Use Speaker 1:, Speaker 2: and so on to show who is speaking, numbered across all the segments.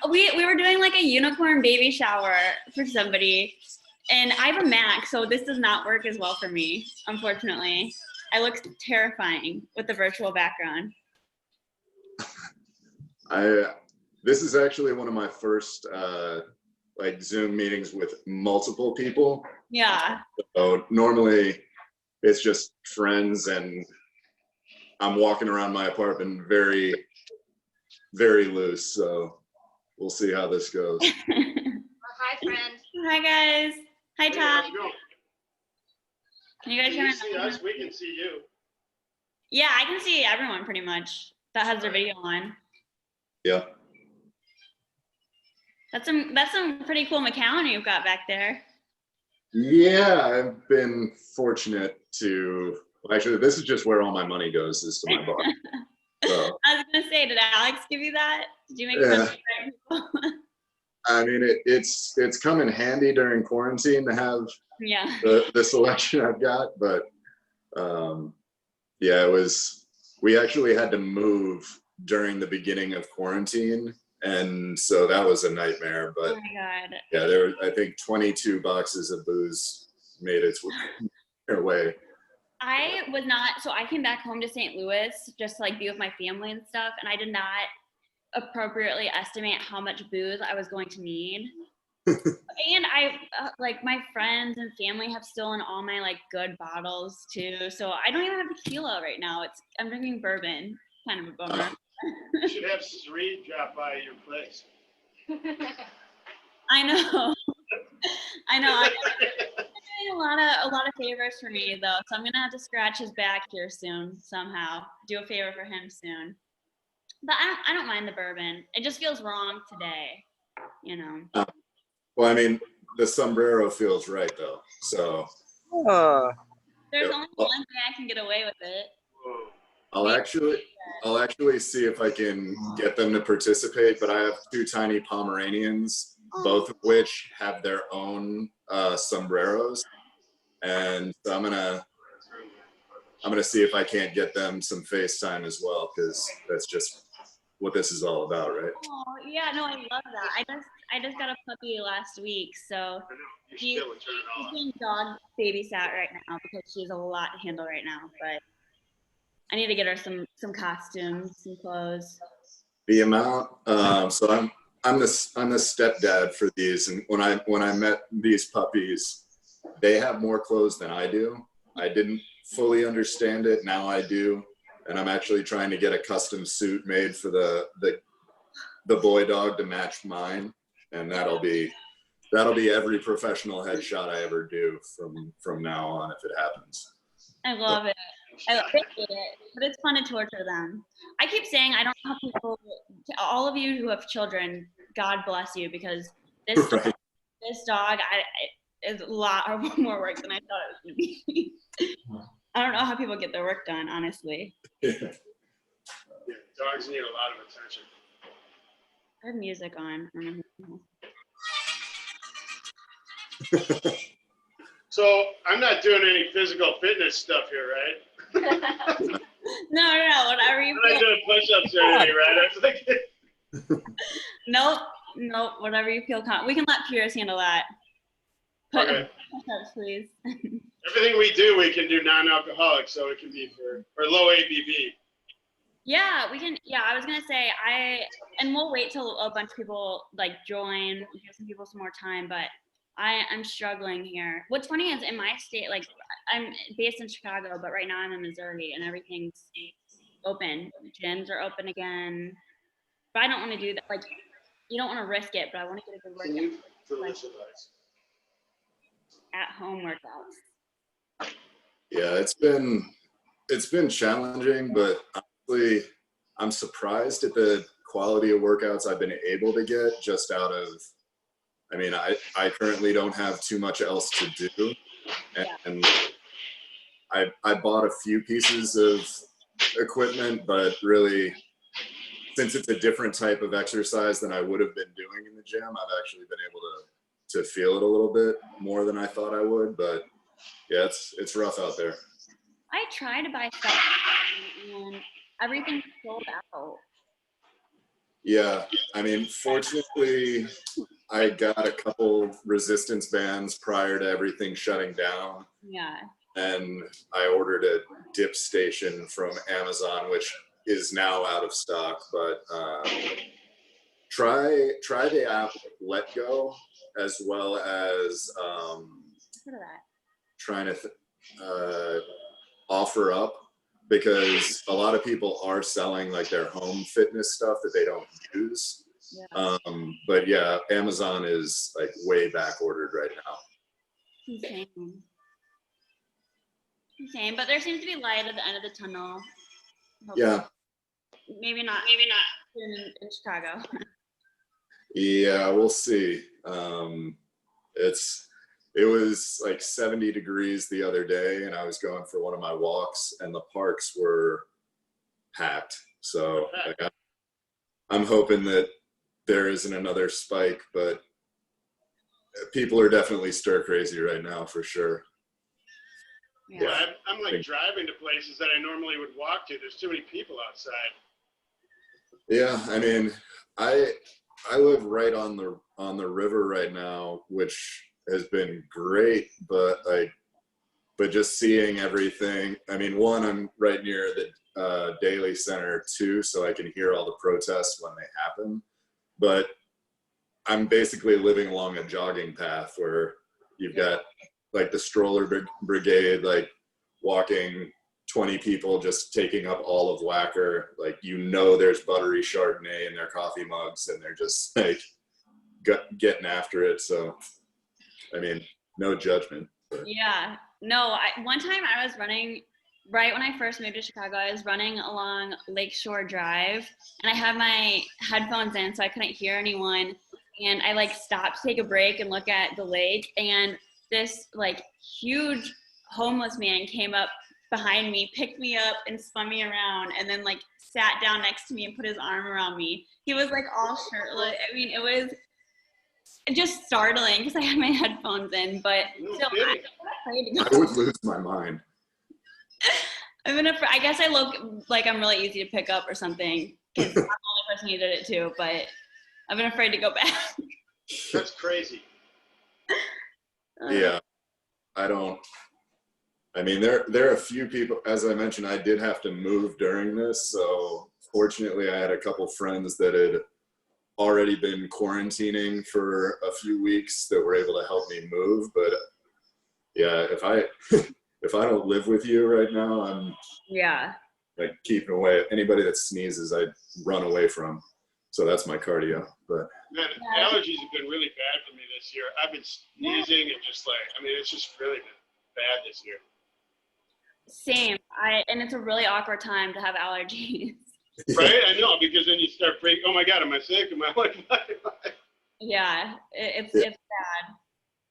Speaker 1: we were doing like a unicorn baby shower for somebody, and I have a Mac, so this does not work as well for me, unfortunately. I look terrifying with the virtual background.
Speaker 2: This is actually one of my first like Zoom meetings with multiple people.
Speaker 1: Yeah.
Speaker 2: So normally it's just friends, and I'm walking around my apartment very, very loose. So we'll see how this goes.
Speaker 3: Hi, friend.
Speaker 1: Hi, guys. Hi, Todd. Can you guys hear me?
Speaker 4: See us? We can see you.
Speaker 1: Yeah, I can see everyone pretty much that has their video on.
Speaker 2: Yeah.
Speaker 1: That's some pretty cool McAllen you've got back there.
Speaker 2: Yeah, I've been fortunate to, actually, this is just where all my money goes, is to my bar. So,
Speaker 1: I was gonna say, did Alex give you that? Did you make
Speaker 2: yeah.
Speaker 1: fun of people?
Speaker 2: I mean, it's come in handy during quarantine to have
Speaker 1: Yeah.
Speaker 2: the selection I've got, but yeah, we actually had to move during the beginning of quarantine, and so that was a nightmare. But
Speaker 1: Oh my God.
Speaker 2: yeah, there were, I think, 22 boxes of booze made its way.
Speaker 1: I was not, so I came back home to St. Louis just to like be with my family and stuff, and I did not appropriately estimate how much booze I was going to need. And I like my friends and family have stolen all my like good bottles too, so I don't even have tequila right now. I'm drinking bourbon. Kind of a bummer.
Speaker 4: You should have Sri drop by your place.
Speaker 1: I know. I know. I'm doing a lot of favors for me though, so I'm gonna have to scratch his back here soon somehow. Do a favor for him soon. But I don't mind the bourbon. It just feels wrong today, you know.
Speaker 2: Well, I mean, the sombrero feels right though. So
Speaker 1: There's only one way I can get away with it.
Speaker 2: I'll actually see if I can get them to participate, but I have two tiny Pomeranians, both of which have their own sombreros, and so I'm gonna see if I can't get them some FaceTime as well, because that's just what this is all about, right?
Speaker 1: Oh yeah, no, I love that. I just got a puppy last week, so she's being dog babysat right now because she's a lot to handle right now. But I need to get her some costumes, some clothes.
Speaker 2: The amount, so I'm the stepdad for these, and when I met these puppies, they have more clothes than I do. I didn't fully understand it. Now I do, and I'm actually trying to get a custom suit made for the boy dog to match mine, and that'll be every professional headshot I ever do from now on if it happens.
Speaker 1: I love it. I appreciate it, but it's fun to torture them. I keep saying I don't know how people, all of you who have children, God bless you, because this
Speaker 2: Right.
Speaker 1: this dog is a lot more work than I thought it was going to be. I don't know how people get their work done, honestly.
Speaker 4: Yeah, dogs need a lot of attention.
Speaker 1: I have music on.
Speaker 4: So I'm not doing any physical fitness stuff here, right?
Speaker 1: No, whatever you
Speaker 4: I'm not doing push-ups or anything, right? I was like,
Speaker 1: Nope, whatever you feel we can let Piers handle that.
Speaker 4: Okay.
Speaker 1: Push-ups, please.
Speaker 4: Everything we do, we can do non-alcoholic, so it can be for low ABV.
Speaker 1: Yeah, we can. Yeah, I was gonna say and we'll wait till a bunch of people like join, give some people some more time. But I'm struggling here. What's funny is in my state, like I'm based in Chicago, but right now I'm in Missouri, and everything's open. Gyms are open again, but I don't want to do that. Like, you don't want to risk it, but I want to get a good workout. Like, at-home workouts.
Speaker 2: Yeah, it's been challenging, but honestly, I'm surprised at the quality of workouts I've been able to get just out of, I mean, I currently don't have too much else to do, and I bought a few pieces of equipment, but really, since it's a different type of exercise than I would have been doing in the gym, I've actually been able to feel it a little bit more than I thought I would. But yeah, it's rough out there.
Speaker 1: I try to buy stuff and everything's sold out.
Speaker 2: Yeah, I mean, fortunately, I got a couple resistance bands prior to everything shutting down,
Speaker 1: Yeah.
Speaker 2: and I ordered a dip station from Amazon, which is now out of stock. But try the app Let Go, as well as
Speaker 1: Heard of that.
Speaker 2: trying to offer up, because a lot of people are selling like their home fitness stuff that they don't use.
Speaker 1: Yeah.
Speaker 2: But yeah, Amazon is like way back ordered right now.
Speaker 1: Insane. Insane. But there seems to be light at the end of the tunnel.
Speaker 2: Yeah.
Speaker 1: Maybe not in Chicago.
Speaker 2: Yeah, we'll see. It was like 70 degrees the other day, and I was going for one of my walks, and the parks were packed. So like, I'm hoping that there isn't another spike, but people are definitely stir crazy right now for sure.
Speaker 1: Yeah.
Speaker 4: I'm like driving to places that I normally would walk to. There's too many people outside.
Speaker 2: Yeah, I mean, I live right on the river right now, which has been great, but just seeing everything. I mean, one, I'm right near the Daily Center too, so I can hear all the protests when they happen. But I'm basically living along a jogging path where you've got like the stroller brigade, like walking 20 people just taking up all of Wacker. Like, there's buttery Chardonnay in their coffee mugs, and they're just like getting after it. So, I mean, no judgment. But.
Speaker 1: Yeah. No, one time I was running, right when I first moved to Chicago, I was running along Lakeshore Drive, and I had my headphones in so I couldn't hear anyone. And I like stopped to take a break and look at the lake, and this like huge homeless man came up behind me, picked me up and spun me around, and then like sat down next to me and put his arm around me. He was like all shirtless. I mean, it was just startling because I had my headphones in, but still, I'm afraid to go.
Speaker 2: I would lose my mind.
Speaker 1: I guess I look like I'm really easy to pick up or something, because I'm the only person who did it too, but I've been afraid to go back.
Speaker 4: That's crazy.
Speaker 2: Yeah, I mean, there are a few people, as I mentioned, I did have to move during this. So fortunately I had a couple friends that had already been quarantining for a few weeks that were able to help me move. But yeah, if I don't live with you right now, I'm like keeping away. Anybody that sneezes, I run away from. So that's my cardio. But
Speaker 4: man, allergies have been really bad for me this year. I've been sneezing and just like, I mean, it's just really been bad this year.
Speaker 1: Same. And it's a really awkward time to have allergies.
Speaker 4: Right? I know, because then you start freaking, oh my God, am I sick? Am I like,
Speaker 1: Yeah, it's bad.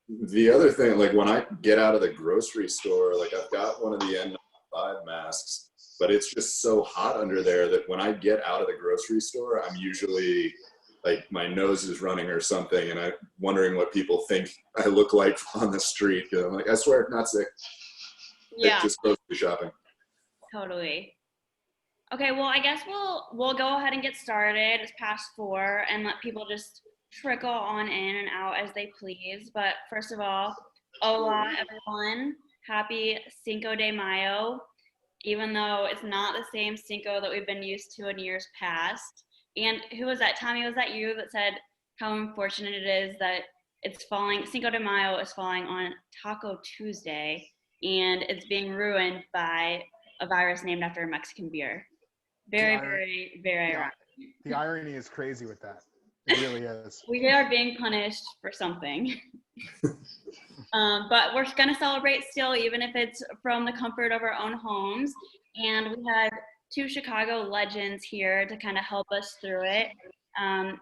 Speaker 2: The other thing, like when I get out of the grocery store, like I've got one of the N95 masks, but it's just so hot under there that when I get out of the grocery store, I'm usually like my nose is running or something, and I'm wondering what people think I look like on the street. I'm like, I swear, not sick.
Speaker 1: Yeah,
Speaker 2: like just grocery shopping.
Speaker 1: Totally. Okay, well, I guess we'll go ahead and get started. It's past 4, and let people just trickle on in and out as they please. But first of all, hola everyone. Happy Cinco de Mayo, even though it's not the same Cinco that we've been used to in years past. And who was that? Tommy, was that you that said how unfortunate it is that Cinco de Mayo is falling on Taco Tuesday, and it's being ruined by a virus named after a Mexican beer. Very, very ironic.
Speaker 5: The irony is crazy with that. It really is.
Speaker 1: We are being punished for something. But we're going to celebrate still, even if it's from the comfort of our own homes. And we have 2 Chicago legends here to kind of help us through it.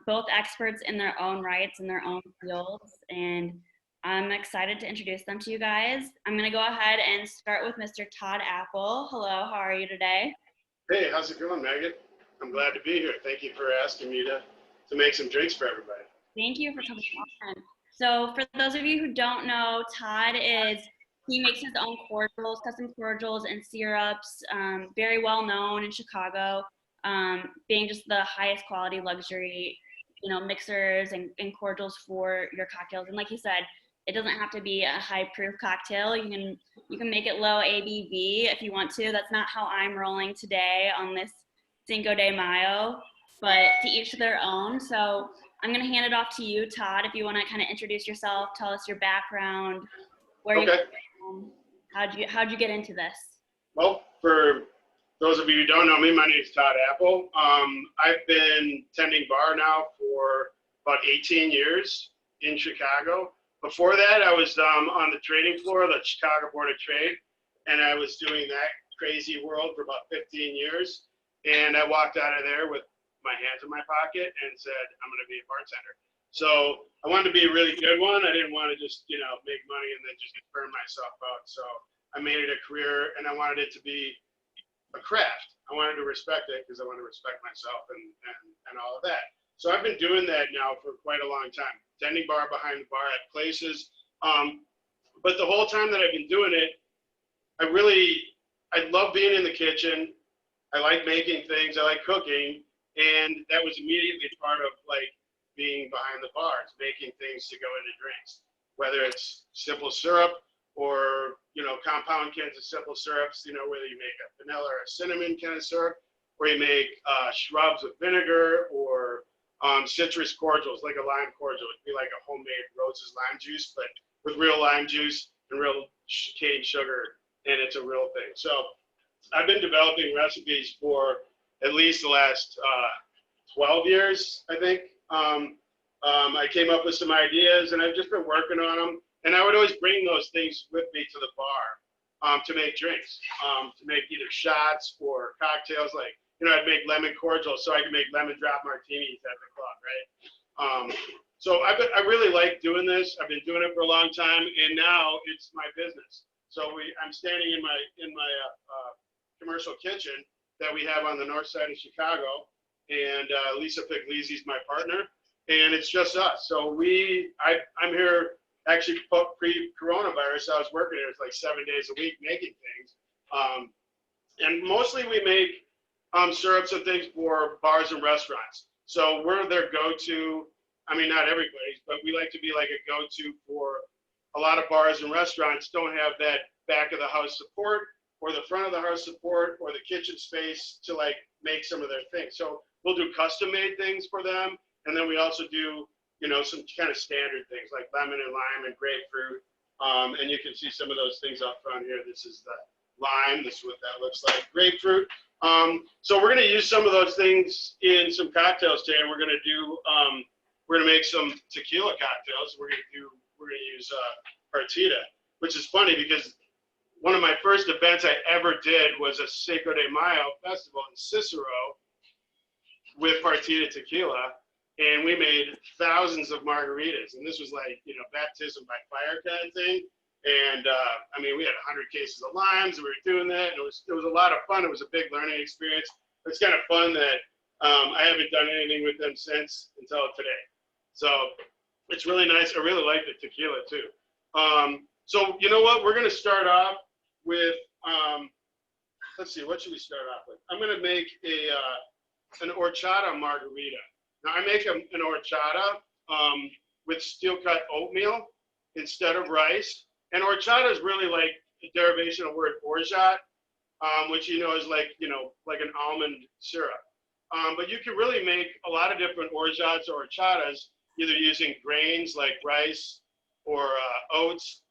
Speaker 1: Both experts in their own rights, in their own fields. And I'm excited to introduce them to you guys. I'm going to go ahead and start with Mr. Todd Apple. Hello, how are you today?
Speaker 4: Hey, how's it going, Megan? I'm glad to be here. Thank you for asking me to make some drinks for everybody.
Speaker 1: Thank you for coming on. So for those of you who don't know, Todd he makes his own cordials, custom cordials and syrups, very well known in Chicago. being just the highest quality luxury, mixers and cordials for your cocktails. And like you said, it doesn't have to be a high proof cocktail. You can make it low ABV if you want to. That's not how I'm rolling today on this Cinco de Mayo, but to each their own. So I'm going to hand it off to you, Todd, if you want to kind of introduce yourself, tell us your background, where you from, how'd you get into this?
Speaker 4: Well, for those of you who don't know me, my name is Todd Apple. I've been tending bar now for about 18 years in Chicago. Before that, I was on the trading floor of the Chicago Board of Trade, and I was doing that crazy world for about 15 years. And I walked out of there with my hands in my pocket and said, I'm going to be a bartender. So I wanted to be a really good one. I didn't want to just, make money and then just burn myself out. So I made it a career, and I wanted it to be a craft. I wanted to respect it because I wanted to respect myself and all of that. So I've been doing that now for quite a long time, tending bar behind the bar at places. But the whole time that I've been doing it, I love being in the kitchen. I like making things. I like cooking. And that was immediately part of like being behind the bars, making things to go into drinks, whether it's simple syrup or, compound cans of simple syrups, whether you make a vanilla or a cinnamon kind of syrup, or you make shrubs with vinegar or citrus cordials, like a lime cordial. It'd be like a homemade Rose's lime juice, but with real lime juice and real cane sugar, and it's a real thing. So I've been developing recipes for at least the last 12 years, I think. I came up with some ideas, and I've just been working on them. And I would always bring those things with me to the bar to make drinks, to make either shots or cocktails. Like, I'd make lemon cordial so I could make lemon drop martinis at the club, right? So I really like doing this. I've been doing it for a long time, and now it's my business. So I'm standing in my commercial kitchen that we have on the north side of Chicago, and Lisa Puglisi's my partner, and it's just us. So I'm here. Actually, pre-coronavirus, I was working here. It's like 7 days a week making things. And mostly we make syrups and things for bars and restaurants. So we're their go-to. I mean, not everybody's, but we like to be like a go-to for a lot of bars and restaurants don't have that back of the house support or the front of the house support or the kitchen space to like make some of their things. So we'll do custom-made things for them. And then we also do some kind of standard things like lemon and lime and grapefruit. And you can see some of those things up front here. This is the lime. This is what that looks like. Grapefruit. So we're going to use some of those things in some cocktails today. And we're going to make some tequila cocktails. We're going to use partita, which is funny because one of my first events I ever did was a Cinco de Mayo festival in Cicero with partita tequila. And we made thousands of margaritas, and this was like, baptism by fire kind of thing. And we had 100 cases of limes, and we were doing that, and it was a lot of fun. It was a big learning experience. It's kind of fun that I haven't done anything with them since until today. So it's really nice. I really like the tequila too. So you know what? We're going to start off with, let's see, what should we start off with? I'm going to make an horchata margarita. Now I make an horchata with steel-cut oatmeal instead of rice. And horchata is really like a derivation of the word orgeat, which is like an almond syrup. But you can really make a lot of different orgeats or horchatas, either using grains like rice or oats,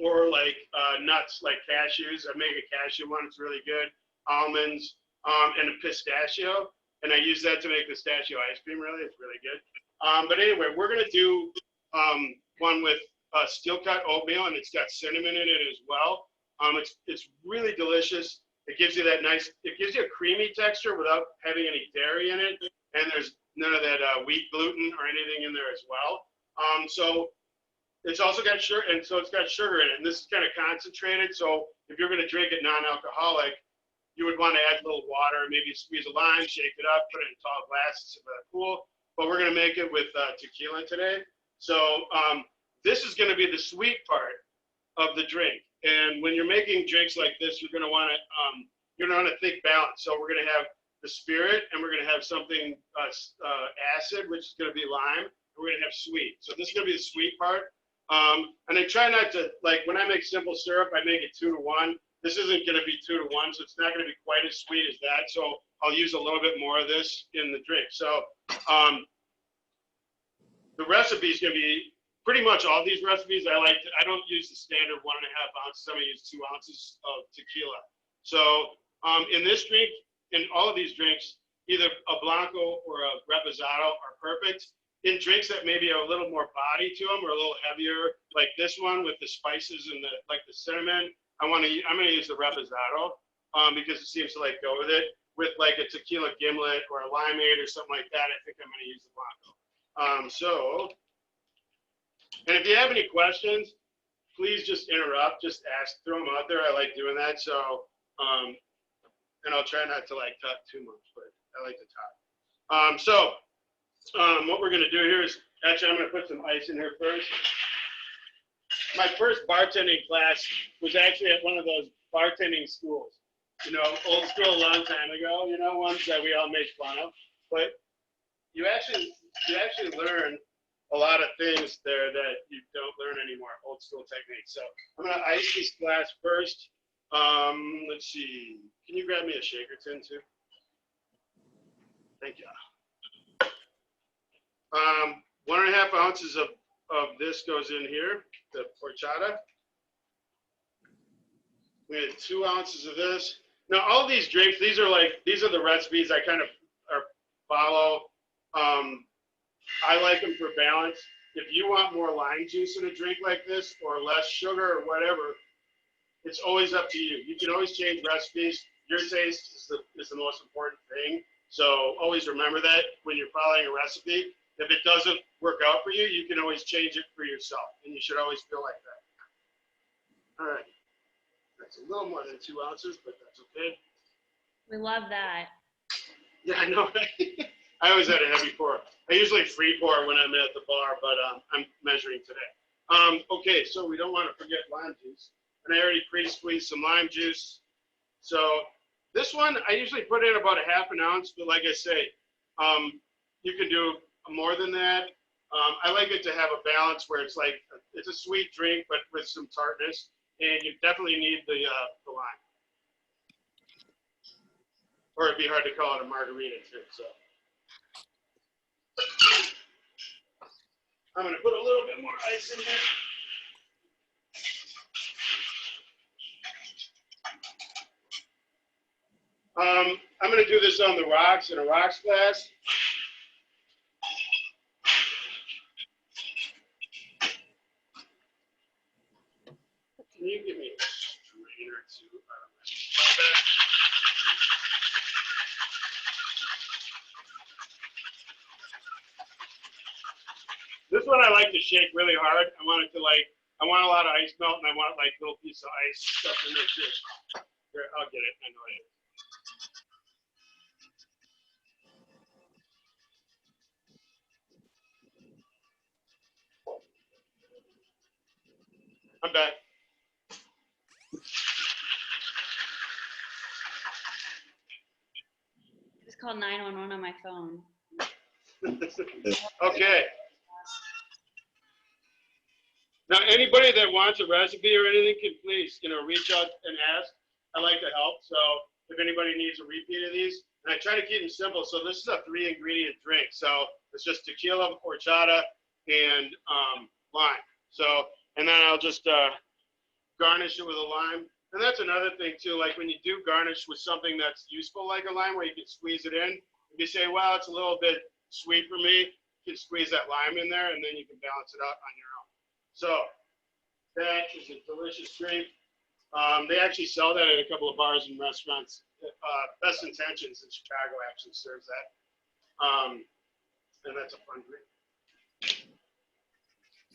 Speaker 4: or like nuts like cashews. I make a cashew one; it's really good. Almonds and a pistachio. And I use that to make pistachio ice cream, really. It's really good. But anyway, we're going to do one with steel-cut oatmeal, and it's got cinnamon in it as well. It's really delicious. It gives you a creamy texture without having any dairy in it. And there's none of that wheat gluten or anything in there as well. So it's also got sugar, and so it's got sugar in it. And this is kind of concentrated. So if you're going to drink it non-alcoholic, you would want to add a little water, maybe squeeze a lime, shake it up, put it in tall glasses if that's cool. But we're going to make it with tequila today. So this is going to be the sweet part of the drink. And when you're making drinks like this, you're going to want to think balance. So we're going to have the the spirit, and we're gonna have something acid, which is gonna be lime. And we're gonna have sweet. So this is gonna be the sweet part. And I try not to, like, when I make simple syrup, I make it 2 to 1. This isn't gonna be 2 to 1, so it's not gonna be quite as sweet as that. So I'll use a little bit more of this in the drink. So the recipe is gonna be pretty much all these recipes. I don't use the standard 1.5 ounces. I'm gonna use 2 ounces of tequila. So in this drink, in all of these drinks, either a Blanco or a Reposado are perfect. In drinks that maybe have a little more body to them or a little heavier, like this one with the spices and the cinnamon, I'm gonna use the Reposado because it seems to like go with it. With like a tequila gimlet or a limeade or something like that, I think I'm gonna use the Blanco. And if you have any questions, please just interrupt, just ask, throw them out there. I like doing that. So, and I'll try not to like talk too much, but I like to talk. What we're gonna do here is, actually I'm gonna put some ice in here first. My first bartending class was actually at one of those bartending schools, you know, old school a long time ago, you know, ones that we all make fun of. But you actually learn a lot of things there that you don't learn anymore, old school techniques. So I'm gonna ice this glass first. Let's see, can you grab me a shaker tin too? Thank you. 1.5 ounces of this goes in here, the horchata. We had 2 ounces of this. Now all of these drinks, these are the recipes I kind of follow. I like them for balance. If you want more lime juice in a drink like this or less sugar or whatever, it's always up to you. You can always change recipes. Your taste is the most important thing. So always remember that when you're following a recipe. If it doesn't work out for you, you can always change it for yourself. And you should always feel like that. All right. That's a little more than 2 ounces, but that's okay.
Speaker 1: We love that.
Speaker 4: Yeah, I know. I always had a heavy pour. I usually free pour when I'm at the bar, but I'm measuring today. Okay, so we don't want to forget lime juice. And I already pre-squeezed some lime juice. So this one, I usually put in about 1/2 ounce, but like I say, you can do more than that. I like it to have a balance where it's like, it's a sweet drink, but with some tartness. And you definitely need the lime. Or it'd be hard to call it a margarita too, so. I'm gonna put a little bit more ice in here. I'm gonna do this on the rocks in a rocks glass. Can you give me a strainer too? This one I like to shake really hard. I want a lot of ice melt, and I want like little piece of ice stuff in there too. Here, I'll get it. I know it. I'm back.
Speaker 1: Just called 911 on my phone.
Speaker 4: Okay. Now, anybody that wants a recipe or anything can please, reach out and ask. I like to help. So if anybody needs a repeat of these, and I try to keep them simple. So this is a 3-ingredient drink. So it's just tequila, horchata, and lime. So, and then I'll just garnish it with a lime. And that's another thing too, like when you do garnish with something that's useful like a lime where you can squeeze it in, if you say, well, it's a little bit sweet for me, you can squeeze that lime in there and then you can balance it out on your own. So that is a delicious drink. They actually sell that at a couple of bars and restaurants. Best Intentions in Chicago actually serves that. And that's a fun drink.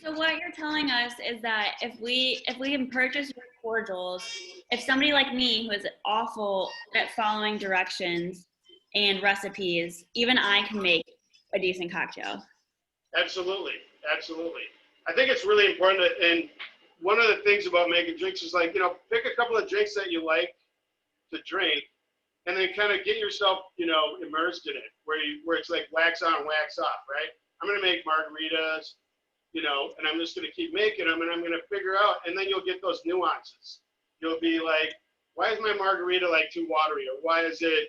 Speaker 1: So what you're telling us is that if we can purchase your cordials, if somebody like me who is awful at following directions and recipes, even I can make a decent cocktail.
Speaker 4: Absolutely, absolutely. I think it's really important that, and one of the things about making drinks is like, pick a couple of drinks that you like to drink and then kind of get yourself, immersed in it, where it's like wax on, wax off, right? I'm gonna make margaritas, and I'm just gonna keep making them, and I'm gonna figure out, and then you'll get those nuances. You'll be like, why is my margarita like too watery, or why is it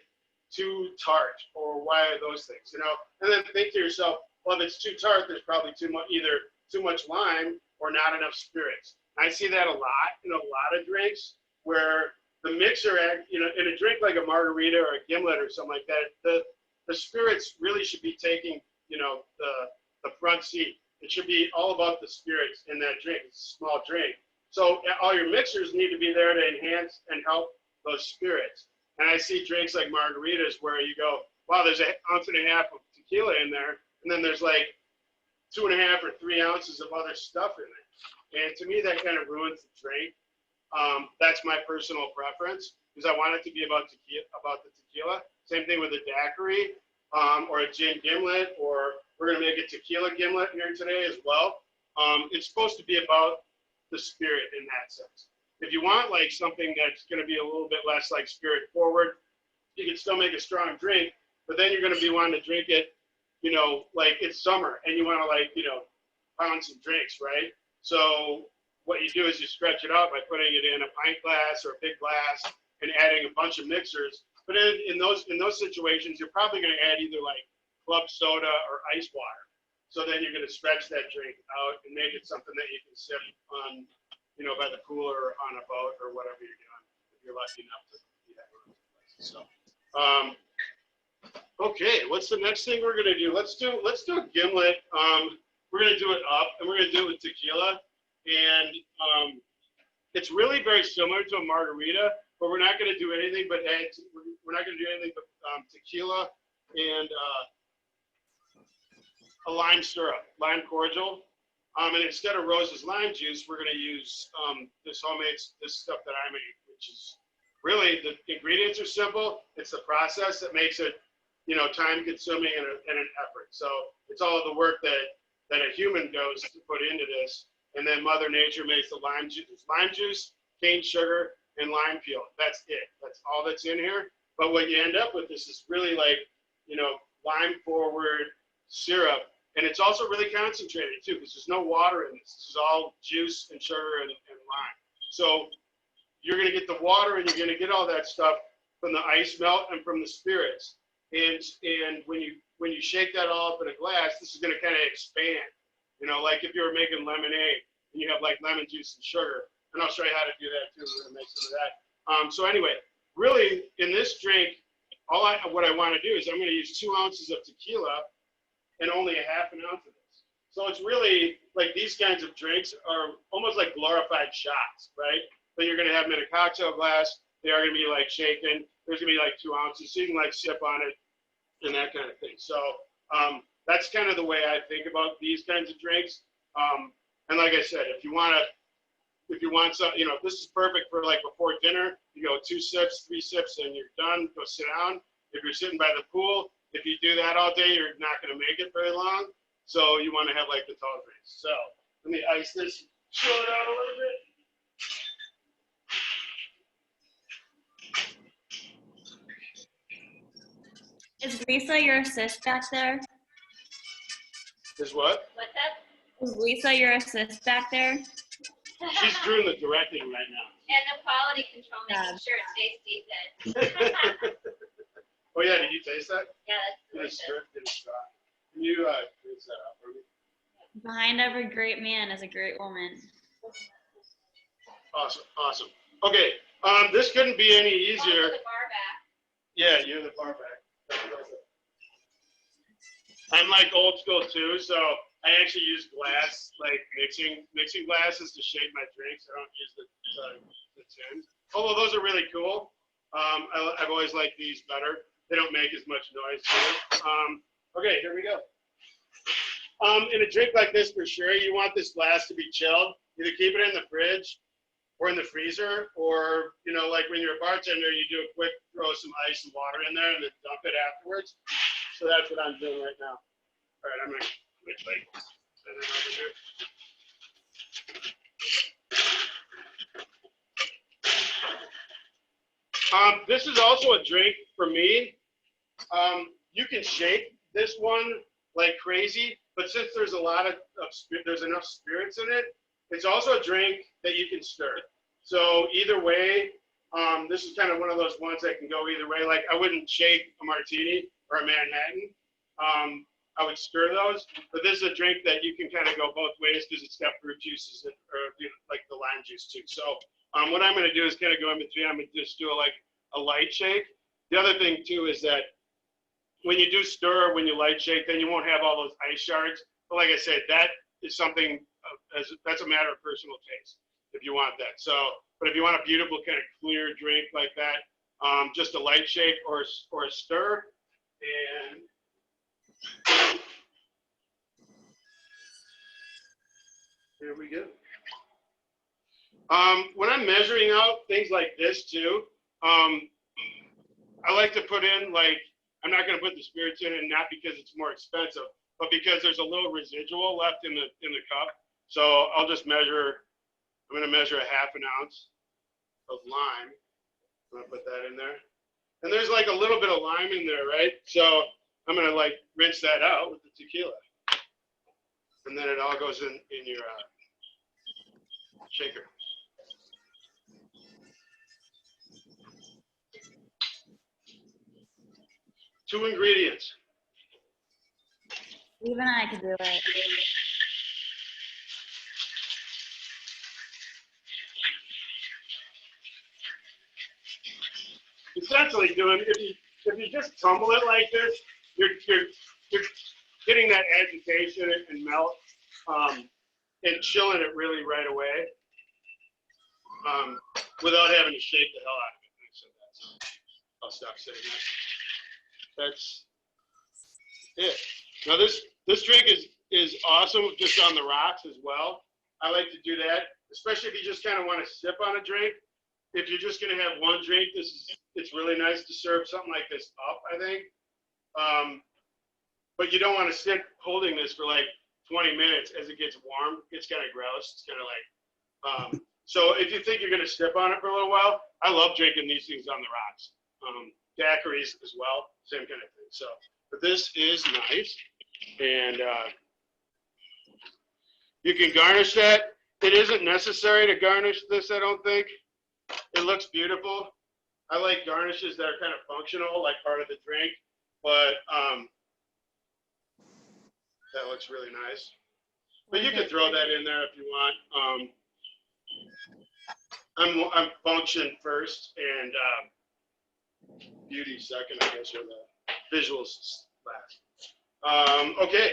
Speaker 4: too tart, or why are those things, And then think to yourself, well, if it's too tart, there's probably either too much lime or not enough spirits. I see that a lot in a lot of drinks where the mixer, in a drink like a margarita or a gimlet or something like that, the spirits really should be taking, the front seat. It should be all about the spirits in that drink. It's a small drink. So all your mixers need to be there to enhance and help those spirits. And I see drinks like margaritas where you go, wow, there's 1.5 ounces of tequila in there, and then there's like 2.5 or 3 ounces of other stuff in it. And to me, that kind of ruins the drink. That's my personal preference, because I want it to be about the tequila. Same thing with a daiquiri or a gin gimlet, or we're going to make a tequila gimlet here today as well. It's supposed to be about the spirit in that sense. If you want like something that's going to be a little bit less like spirit forward, you can still make a strong drink, but then you're going to be wanting to drink it, like it's summer and you want to pound some drinks, right? So what you do is you stretch it out by putting it in a pint glass or a big glass and adding a bunch of mixers. But in those situations, you're probably going to add either like club soda or ice water. So then you're going to stretch that drink out and make it something that you can sip on, by the cooler or on a boat or whatever you're doing, if you're lucky enough to be that one. So, okay, what's the next thing we're going to do? Let's do a gimlet. We're going to do it up, and we're going to do it with tequila. And it's really very similar to a margarita, but we're not going to do anything but tequila and a lime syrup, lime cordial. And instead of Rose's lime juice, we're going to use this stuff that I make, which is really, the ingredients are simple. It's the process that makes it, time consuming and an effort. So it's all of the work that a human goes to put into this. And then Mother Nature makes the lime juice, cane sugar, and lime peel. That's it. That's all that's in here. But what you end up with is really like, lime forward syrup. And it's also really concentrated too, because there's no water in this. This is all juice and sugar and lime. So you're going to get the water and you're going to get all that stuff from the ice melt and from the spirits. And when you shake that all up in a glass, this is going to kind of expand. Like if you were making lemonade and you have like lemon juice and sugar. And I'll show you how to do that too. We're going to make some of that. So anyway, really in this drink, what I want to do is I'm going to use 2 ounces of tequila and only 1/2 ounce of this. So it's really like these kinds of drinks are almost like glorified shots, right? But you're going to have them in a cocktail glass. They are going to be like shaken. There's going to be like 2 ounces. So you can like sip on it and that kind of thing. So that's kind of the way I think about these kinds of drinks. And like I said, if you want some, this is perfect for like before dinner. You go 2 sips, 3 sips, and you're done. Go sit down. If you're sitting by the pool, if you do that all day, you're not going to make it very long. So you want to have like the tall drinks. So let me ice this, chill it out a little bit.
Speaker 1: Is Lisa your assist back there?
Speaker 4: Is what?
Speaker 3: What's that?
Speaker 1: Is Lisa your assist back there?
Speaker 4: She's doing the directing right now.
Speaker 3: And the quality control, making sure it stays decent.
Speaker 4: Oh yeah, did you taste that?
Speaker 3: Yeah, that's delicious.
Speaker 4: Can you taste that up for me?
Speaker 1: Behind every great man is a great woman.
Speaker 4: Awesome. Okay, this couldn't be any easier.
Speaker 3: The bar back.
Speaker 4: Yeah, you're the bar back. I'm like old school too, so I actually use glass, like mixing glasses to shape my drinks. I don't use the tins. Although those are really cool. I've always liked these better. They don't make as much noise too. Okay, here we go. In a drink like this, for sure, you want this glass to be chilled. Either keep it in the fridge or in the freezer, or, like when you're a bartender, you do a quick throw some ice and water in there and then dump it afterwards. So that's what I'm doing right now. All right, I'm going to switch like set it over here. This is also a drink for me. You can shake this one like crazy, but since there's there's enough spirits in it, it's also a drink that you can stir. So either way, this is kind of one of those ones that can go either way. Like I wouldn't shake a martini or a Manhattan. I would stir those, but this is a drink that you can kind of go both ways because it's got fruit juices or like the lime juice too. So what I'm going to do is kind of go in between. I'm going to just do a light shake. The other thing too is that when you do stir, when you light shake, then you won't have all those ice shards. But like I said, that is something that's a matter of personal taste if you want that. So, but if you want a beautiful kind of clear drink like that, just a light shake or a stir, and here we go. When I'm measuring out things like this too, I like to put in I'm not going to put the spirits in, and not because it's more expensive, but because there's a little residual left in the cup. So I'll just measure. I'm going to measure a half an ounce of lime. I'm going to put that in there, and there's like a little bit of lime in there, right? So I'm going to rinse that out with the tequila, and then it all goes in your shaker. Two ingredients.
Speaker 1: Even I could do it.
Speaker 4: Essentially doing, if you just tumble it like this, you're getting that agitation and melt, and chilling it really right away, without having to shake the hell out of it. So I'll stop saying that. That's it. Now this drink is awesome just on the rocks as well. I like to do that, especially if you just kind of want to sip on a drink. If you're just going to have one drink, it's really nice to serve something like this up, I think. But you don't want to sit holding this for 20 minutes as it gets warm. It's kind of gross. It's kind of so if you think you're going to sip on it for a little while, I love drinking these things on the rocks. Daiquiris as well, same kind of thing. So, but this is nice, and you can garnish that. It isn't necessary to garnish this, I don't think. It looks beautiful. I like garnishes that are kind of functional, like part of the drink, but that looks really nice. But you can throw that in there if you want. I'm function first and beauty second, I guess, or the visuals last. Okay.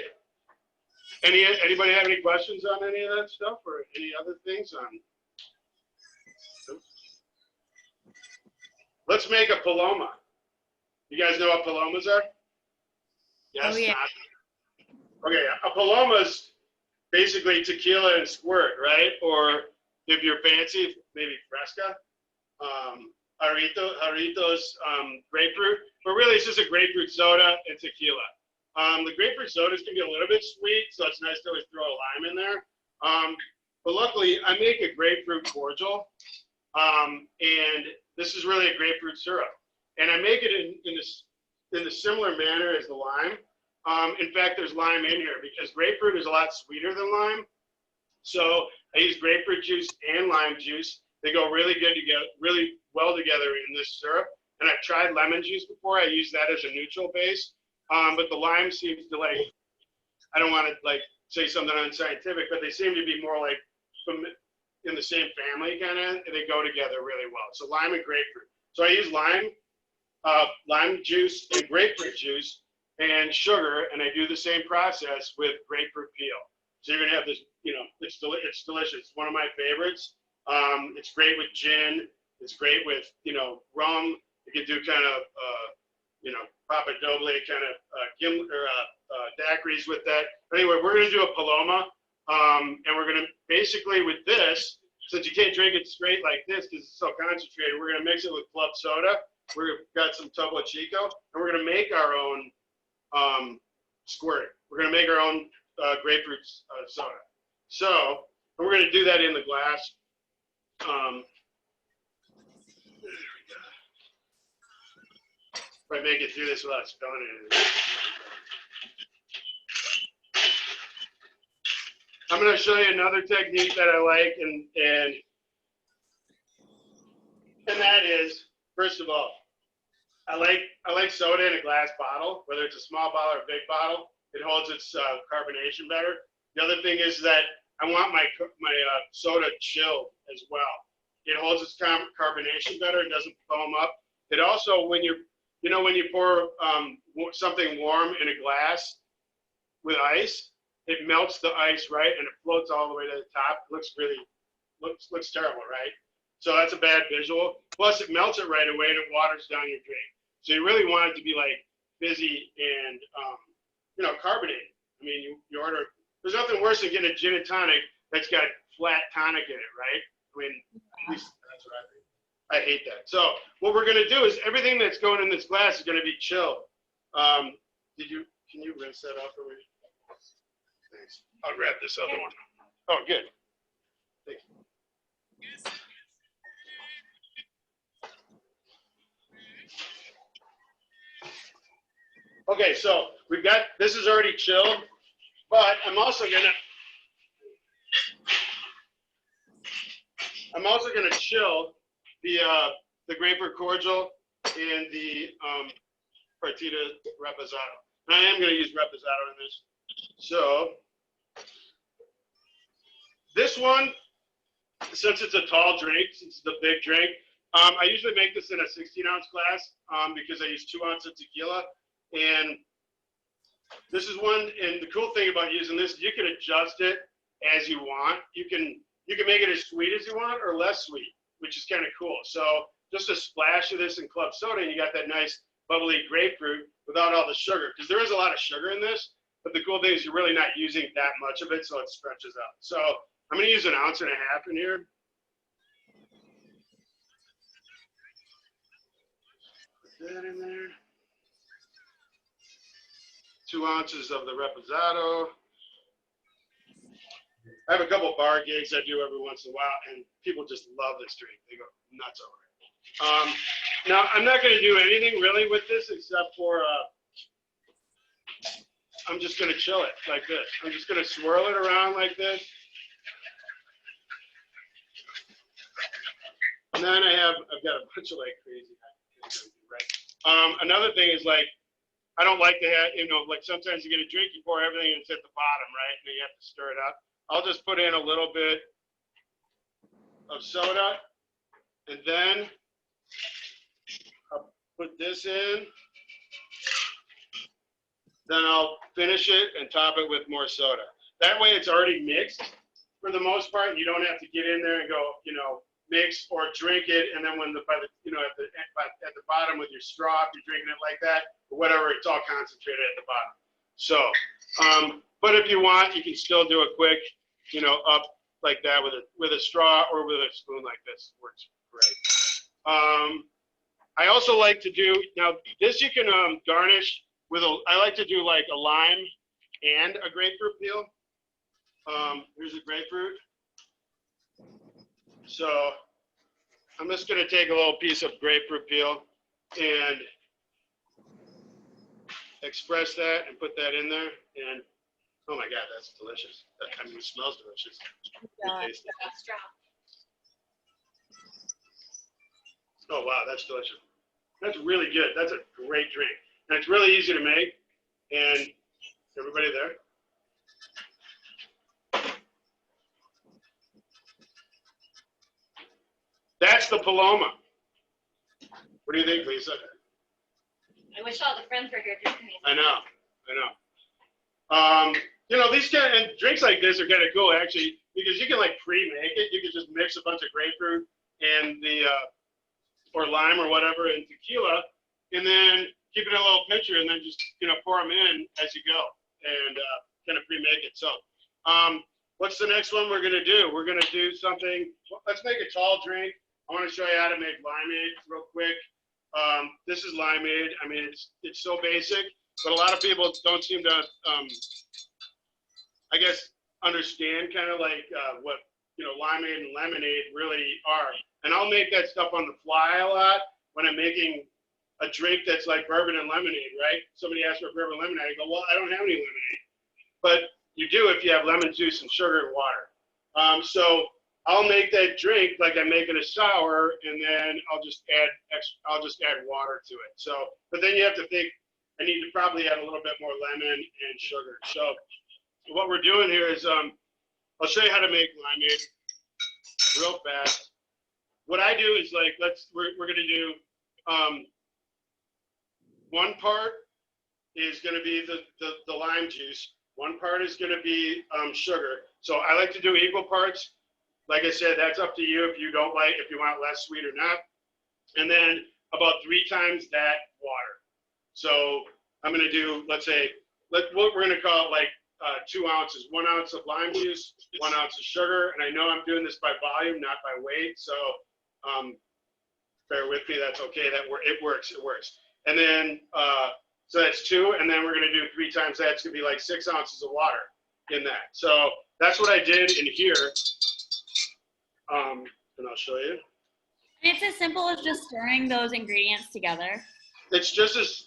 Speaker 4: Anybody have any questions on any of that stuff or any other things on? Let's make a paloma. You guys know what palomas are? Yes.
Speaker 1: Oh, yeah.
Speaker 4: Okay, a paloma's basically tequila and squirt, right? Or if you're fancy, maybe fresca, Jarritos, grapefruit. But really, it's just a grapefruit soda and tequila. The grapefruit sodas can be a little bit sweet, so it's nice to always throw a lime in there. But luckily, I make a grapefruit cordial, and this is really a grapefruit syrup. And I make it in a similar manner as the lime. In fact, there's lime in here because grapefruit is a lot sweeter than lime. So I use grapefruit juice and lime juice. They go really good together, really well together in this syrup. And I've tried lemon juice before. I use that as a neutral base. But the lime seems to I don't want to say something unscientific, but they seem to be more in the same family kind of, and they go together really well. So lime and grapefruit. So I use lime juice and grapefruit juice and sugar, and I do the same process with grapefruit peel. So you're gonna have this, it's delicious. It's one of my favorites. It's great with gin. It's great with, rum. You can do kind of, Papa Doble kind of Gimlet or daiquiris with that. But anyway, we're gonna do a paloma, and we're gonna basically with this, since you can't drink it straight like this because it's so concentrated, we're gonna mix it with club soda. We've got some Topo Chico, and we're gonna make our own squirt. We're gonna make our own grapefruit soda. So we're gonna do that in the glass. if I make it through this without spilling anything. I'm going to show you another technique that I like, and that is, first of all, I like soda in a glass bottle, whether it's a small bottle or a big bottle. It holds its carbonation better. The other thing is that I want my soda chilled as well. It holds its carbonation better. It doesn't foam up. It also, when you pour something warm in a glass with ice, it melts the ice, right, and it floats all the way to the top. It looks terrible, right? So that's a bad visual. Plus, it melts it right away and it waters down your drink. So you really want it to be like fizzy and carbonated. I mean, you order. There's nothing worse than getting a gin and tonic that's got flat tonic in it, right? I mean, at least that's what I think. I hate that. So what we're gonna do is everything that's going in this glass is gonna be chilled. Can you rinse that off for me? Thanks. I'll grab this other one. Oh, good. Thank you. Okay, so we've got, this is already chilled, but I'm also gonna chill the grapefruit cordial and the partita reposado. And I am gonna use reposado in this. So this one, since it's a tall drink, since it's a big drink, I usually make this in a 16-ounce glass because I use 2 ounces of tequila. And this is one, and the cool thing about using this is you can adjust it as you want. You can make it as sweet as you want or less sweet, which is kind of cool. So just a splash of this in club soda, and you got that nice bubbly grapefruit without all the sugar, because there is a lot of sugar in this. But the cool thing is you're really not using that much of it, so it stretches out. So I'm going to use 1.5 ounces in here. Put that in there. 2 ounces of the reposado. I have a couple bar gigs I do every once in a while, and people just love this drink. They go nuts over it. Now, I'm not going to do anything really with this except for I'm just going to chill it like this. I'm just going to swirl it around like this. And then I've got a bunch of like crazy things, right? Another thing is like, I don't like to have, like sometimes you get a drink, you pour everything and it's at the bottom, right? And then you have to stir it up. I'll just put in a little bit of soda, and then I'll put this in. Then I'll finish it and top it with more soda. That way it's already mixed for the most part. You don't have to get in there and go, mix or drink it, and then at the bottom with your straw, if you're drinking it like that, or whatever, it's all concentrated at the bottom. So, but if you want, you can still do a quick, up like that with a straw or with a spoon like this. Works great. I also like to do, now this you can garnish with I like to do like a lime and a grapefruit peel. Here's a grapefruit. So I'm just going to take a little piece of grapefruit peel and express that and put that in there. And oh my God, that's delicious. I mean, it smells delicious. Oh wow, that's delicious. That's really good. That's a great drink. And it's really easy to make. And everybody there? That's the Paloma. What do you think, Lisa?
Speaker 3: I wish all the friends were here drinking these.
Speaker 4: I know. These kind of drinks like this are kind of cool actually, because you can like pre-make it. You can just mix a bunch of grapefruit and or lime or whatever and tequila, and then keep it in a little pitcher, and then just pour them in as you go, and kind of pre-make it. So, what's the next one we're gonna do? We're gonna do something. Let's make a tall drink. I want to show you how to make limeade real quick. This is limeade. I mean, it's so basic, but a lot of people don't seem to, I guess, understand kind of like what limeade and lemonade really are. And I'll make that stuff on the fly a lot when I'm making a drink that's like bourbon and lemonade, right? Somebody asks for bourbon and lemonade, I go, well, I don't have any lemonade. But you do if you have lemon juice and sugar and water. So I'll make that drink like I'm making a sour, and then I'll just add water to it. So, but then you have to think, I need to probably add a little bit more lemon and sugar. So what we're doing here is, I'll show you how to make limeade real fast. What I do is like, we're gonna do, one part is gonna be the lime juice. One part is gonna be sugar. So I like to do equal parts. Like I said, that's up to you if you want less sweet or not. And then about 3 times that water. So I'm gonna do, let's say, what we're gonna call it like 2 ounces, 1 ounce of lime juice, 1 ounce of sugar. And I know I'm doing this by volume, not by weight. So bear with me, that's okay. It works. And then, so that's 2. And then we're gonna do 3 times that. It's gonna be like 6 ounces of water in that. So that's what I did in here. And I'll show you.
Speaker 1: And it's as simple as just stirring those ingredients together.
Speaker 4: It's just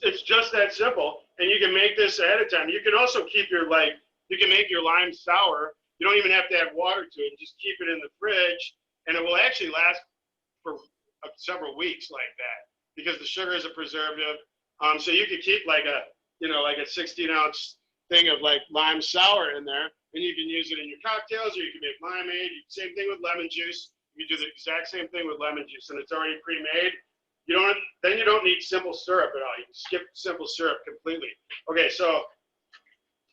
Speaker 4: that simple. And you can make this ahead of time. You can also keep you can make your lime sour. You don't even have to add water to it. Just keep it in the fridge, and it will actually last for several weeks like that, because the sugar is a preservative. So you could keep like a 16-ounce thing of like lime sour in there, and you can use it in your cocktails, or you can make limeade. Same thing with lemon juice. You do the exact same thing with lemon juice, and it's already pre-made. You don't need simple syrup at all. You can skip simple syrup completely. Okay, so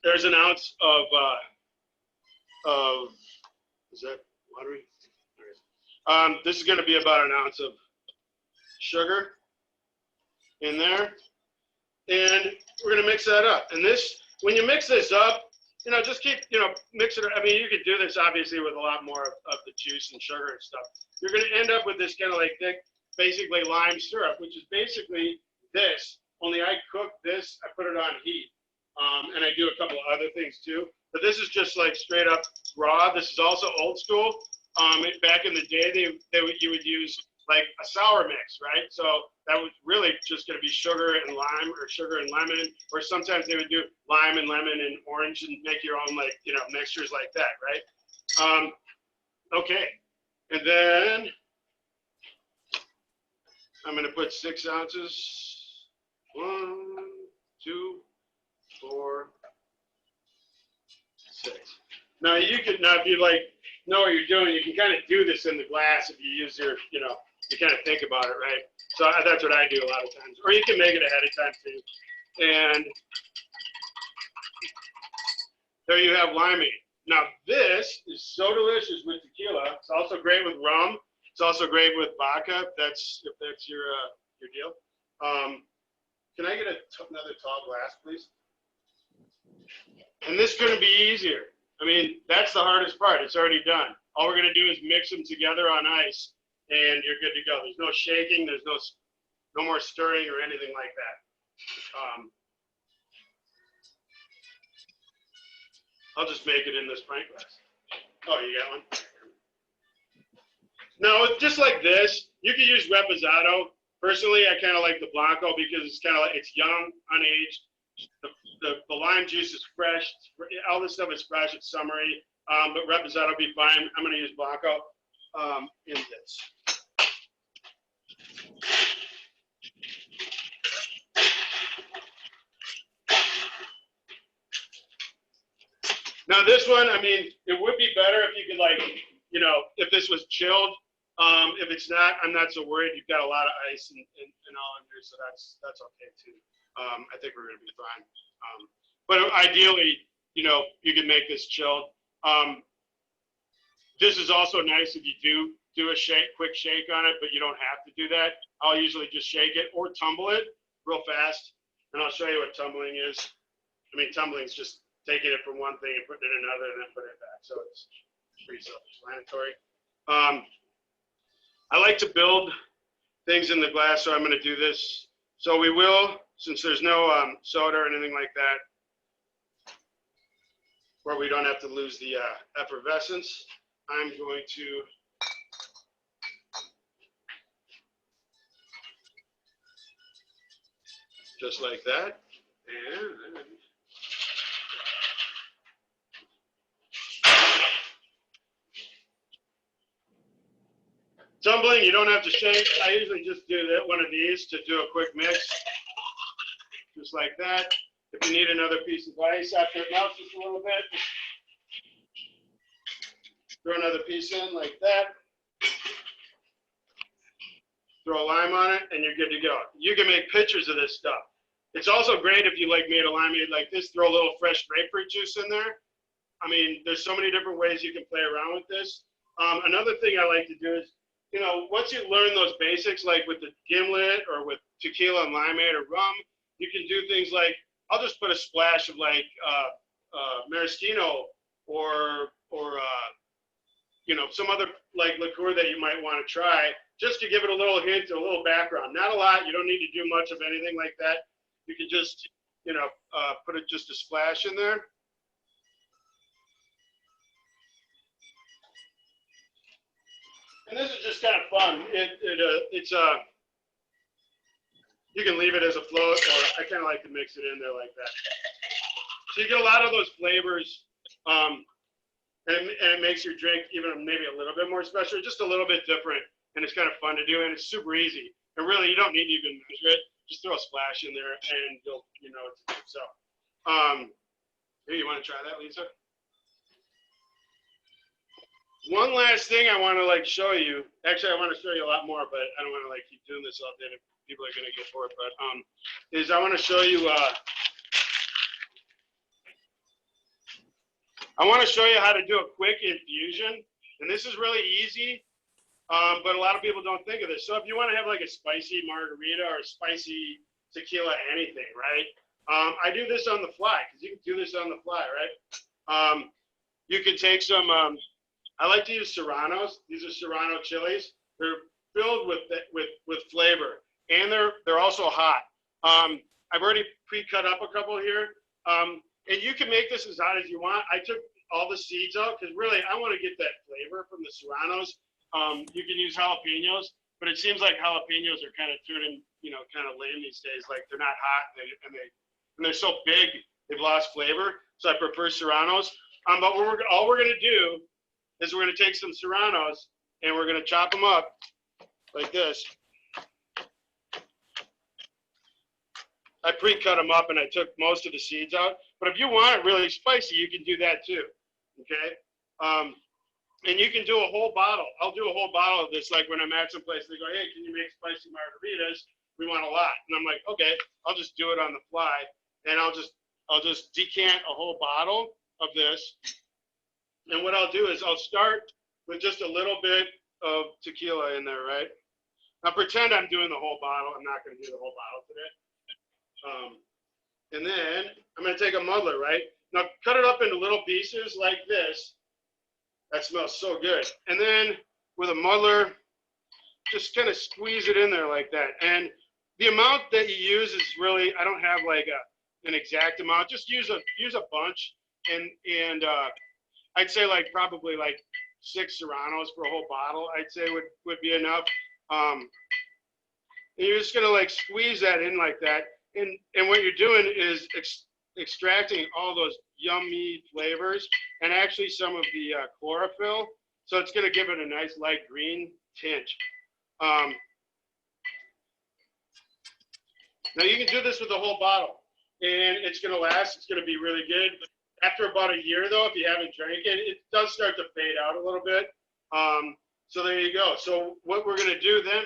Speaker 4: there's an ounce of is that watery? This is going to be about an ounce of sugar in there, and we're going to mix that up. And this, when you mix this up, just keep, mix it. I mean, you could do this obviously with a lot more of the juice and sugar and stuff. You're going to end up with this kind of like thick, basically lime syrup, which is basically this, only I cook this, I put it on heat. And I do a couple of other things too. But this is just like straight up raw. This is also old school. Back in the day, you would use like a sour mix, right? So that was really just going to be sugar and lime, or sugar and lemon, or sometimes they would do lime and lemon and orange and make your own mixtures like that, right? Okay, and then I'm going to put 6 ounces. 1, 2, 4, 6. Now if you know what you're doing, you can kind of do this in the glass if you use your, you kind of think about it, right? So that's what I do a lot of times. Or you can make it ahead of time too. And there you have limeade. Now this is so delicious with tequila. It's also great with rum. It's also great with vodka. If that's your deal. Can I get another tall glass, please? And this couldn't be easier. I mean, that's the hardest part. It's already done. All we're going to do is mix them together on ice, and you're good to go. There's no shaking. There's no more stirring or anything like that. I'll just make it in this pint glass. Oh, you got one? No, just like this. You can use Reposado. Personally, I kind of like the Blanco because it's young, unaged. The lime juice is fresh. All this stuff is fresh. It's summery. But Reposado will be fine. I'm going to use Blanco in this. Now this one, I mean, it would be better if you could if this was chilled. If it's not, I'm not so worried. You've got a lot of ice and all in here, so that's okay too. I think we're gonna be fine. But ideally, you can make this chilled. This is also nice if you do a quick shake on it, but you don't have to do that. I'll usually just shake it or tumble it real fast, and I'll show you what tumbling is. I mean, tumbling is just taking it from one thing and putting it in another and then putting it back. So it's pretty self-explanatory. I like to build things in the glass, so I'm going to do this. So we will, since there's no soda or anything like that, where we don't have to lose the effervescence, I'm going to just like that. And tumbling, you don't have to shake. I usually just do that, one of these to do a quick mix, just like that. If you need another piece of ice after it melts just a little bit, throw another piece in like that. Throw a lime on it, and you're good to go. You can make pictures of this stuff. It's also great if you like made a limeade like this, throw a little fresh grapefruit juice in there. I mean, there's so many different ways you can play around with this. Another thing I like to do is, you know, once you learn those basics, like with the gimlet or with tequila and limeade or rum, you can do things like, I'll just put a splash of like maraschino or you know, some other like liqueur that you might want to try, just to give it a little hint, a little background. Not a lot. You don't need to do much of anything like that. You can just, you know, put it just a splash in there. And this is just kind of fun. You can leave it as a float, or I kind of like to mix it in there like that. So you get a lot of those flavors, and it makes your drink even maybe a little bit more special, just a little bit different, and it's kind of fun to do, and it's super easy. And really, you don't need to even measure it. Just throw a splash in there, and you know what to do. So, here, you want to try that, Lisa? One last thing I want to like show you. Actually, I want to show you a lot more, but I don't want to like keep doing this all day. People are going to get bored. But I want to show you. I want to show you how to do a quick infusion, and this is really easy. But a lot of people don't think of this. So if you want to have like a spicy margarita or a spicy tequila, anything, right? I do this on the fly because you can do this on the fly, right? You can take some. I like to use serranos. These are serrano chilies. They're filled with flavor, and they're also hot. I've already pre-cut up a couple here, and you can make this as hot as you want. I took all the seeds out because really I want to get that flavor from the serranos. You can use jalapenos, but it seems like jalapenos are kind of turning, you know, kind of lame these days. Like they're not hot, and they're so big they've lost flavor. So I prefer serranos. But all we're gonna do is we're gonna take some serranos and we're gonna chop them up like this. I pre-cut them up and I took most of the seeds out. But if you want it really spicy, you can do that too. Okay. And you can do a whole bottle. I'll do a whole bottle of this. Like when I'm at some place, they go, "Hey, can you make spicy margaritas? We want a lot." And I'm like, "Okay, I'll just do it on the fly." And I'll just decant a whole bottle of this. And what I'll do is I'll start with just a little bit of tequila in there, right? Now pretend I'm doing the whole bottle. I'm not going to do the whole bottle today. And then I'm going to take a muddler, right? Now cut it up into little pieces like this. That smells so good. And then with a muddler, just kind of squeeze it in there like that. And the amount that you use is really, I don't have like an exact amount. Just use a bunch. And I'd say like probably like 6 serranos for a whole bottle, I'd say would be enough. And you're just gonna like squeeze that in like that. And what you're doing is extracting all those yummy flavors and actually some of the chlorophyll. So it's going to give it a nice light green tinge. Now you can do this with the whole bottle and it's going to last. It's going to be really good. After about a year though, if you haven't drank it, it does start to fade out a little bit. So there you go. So what we're going to do then,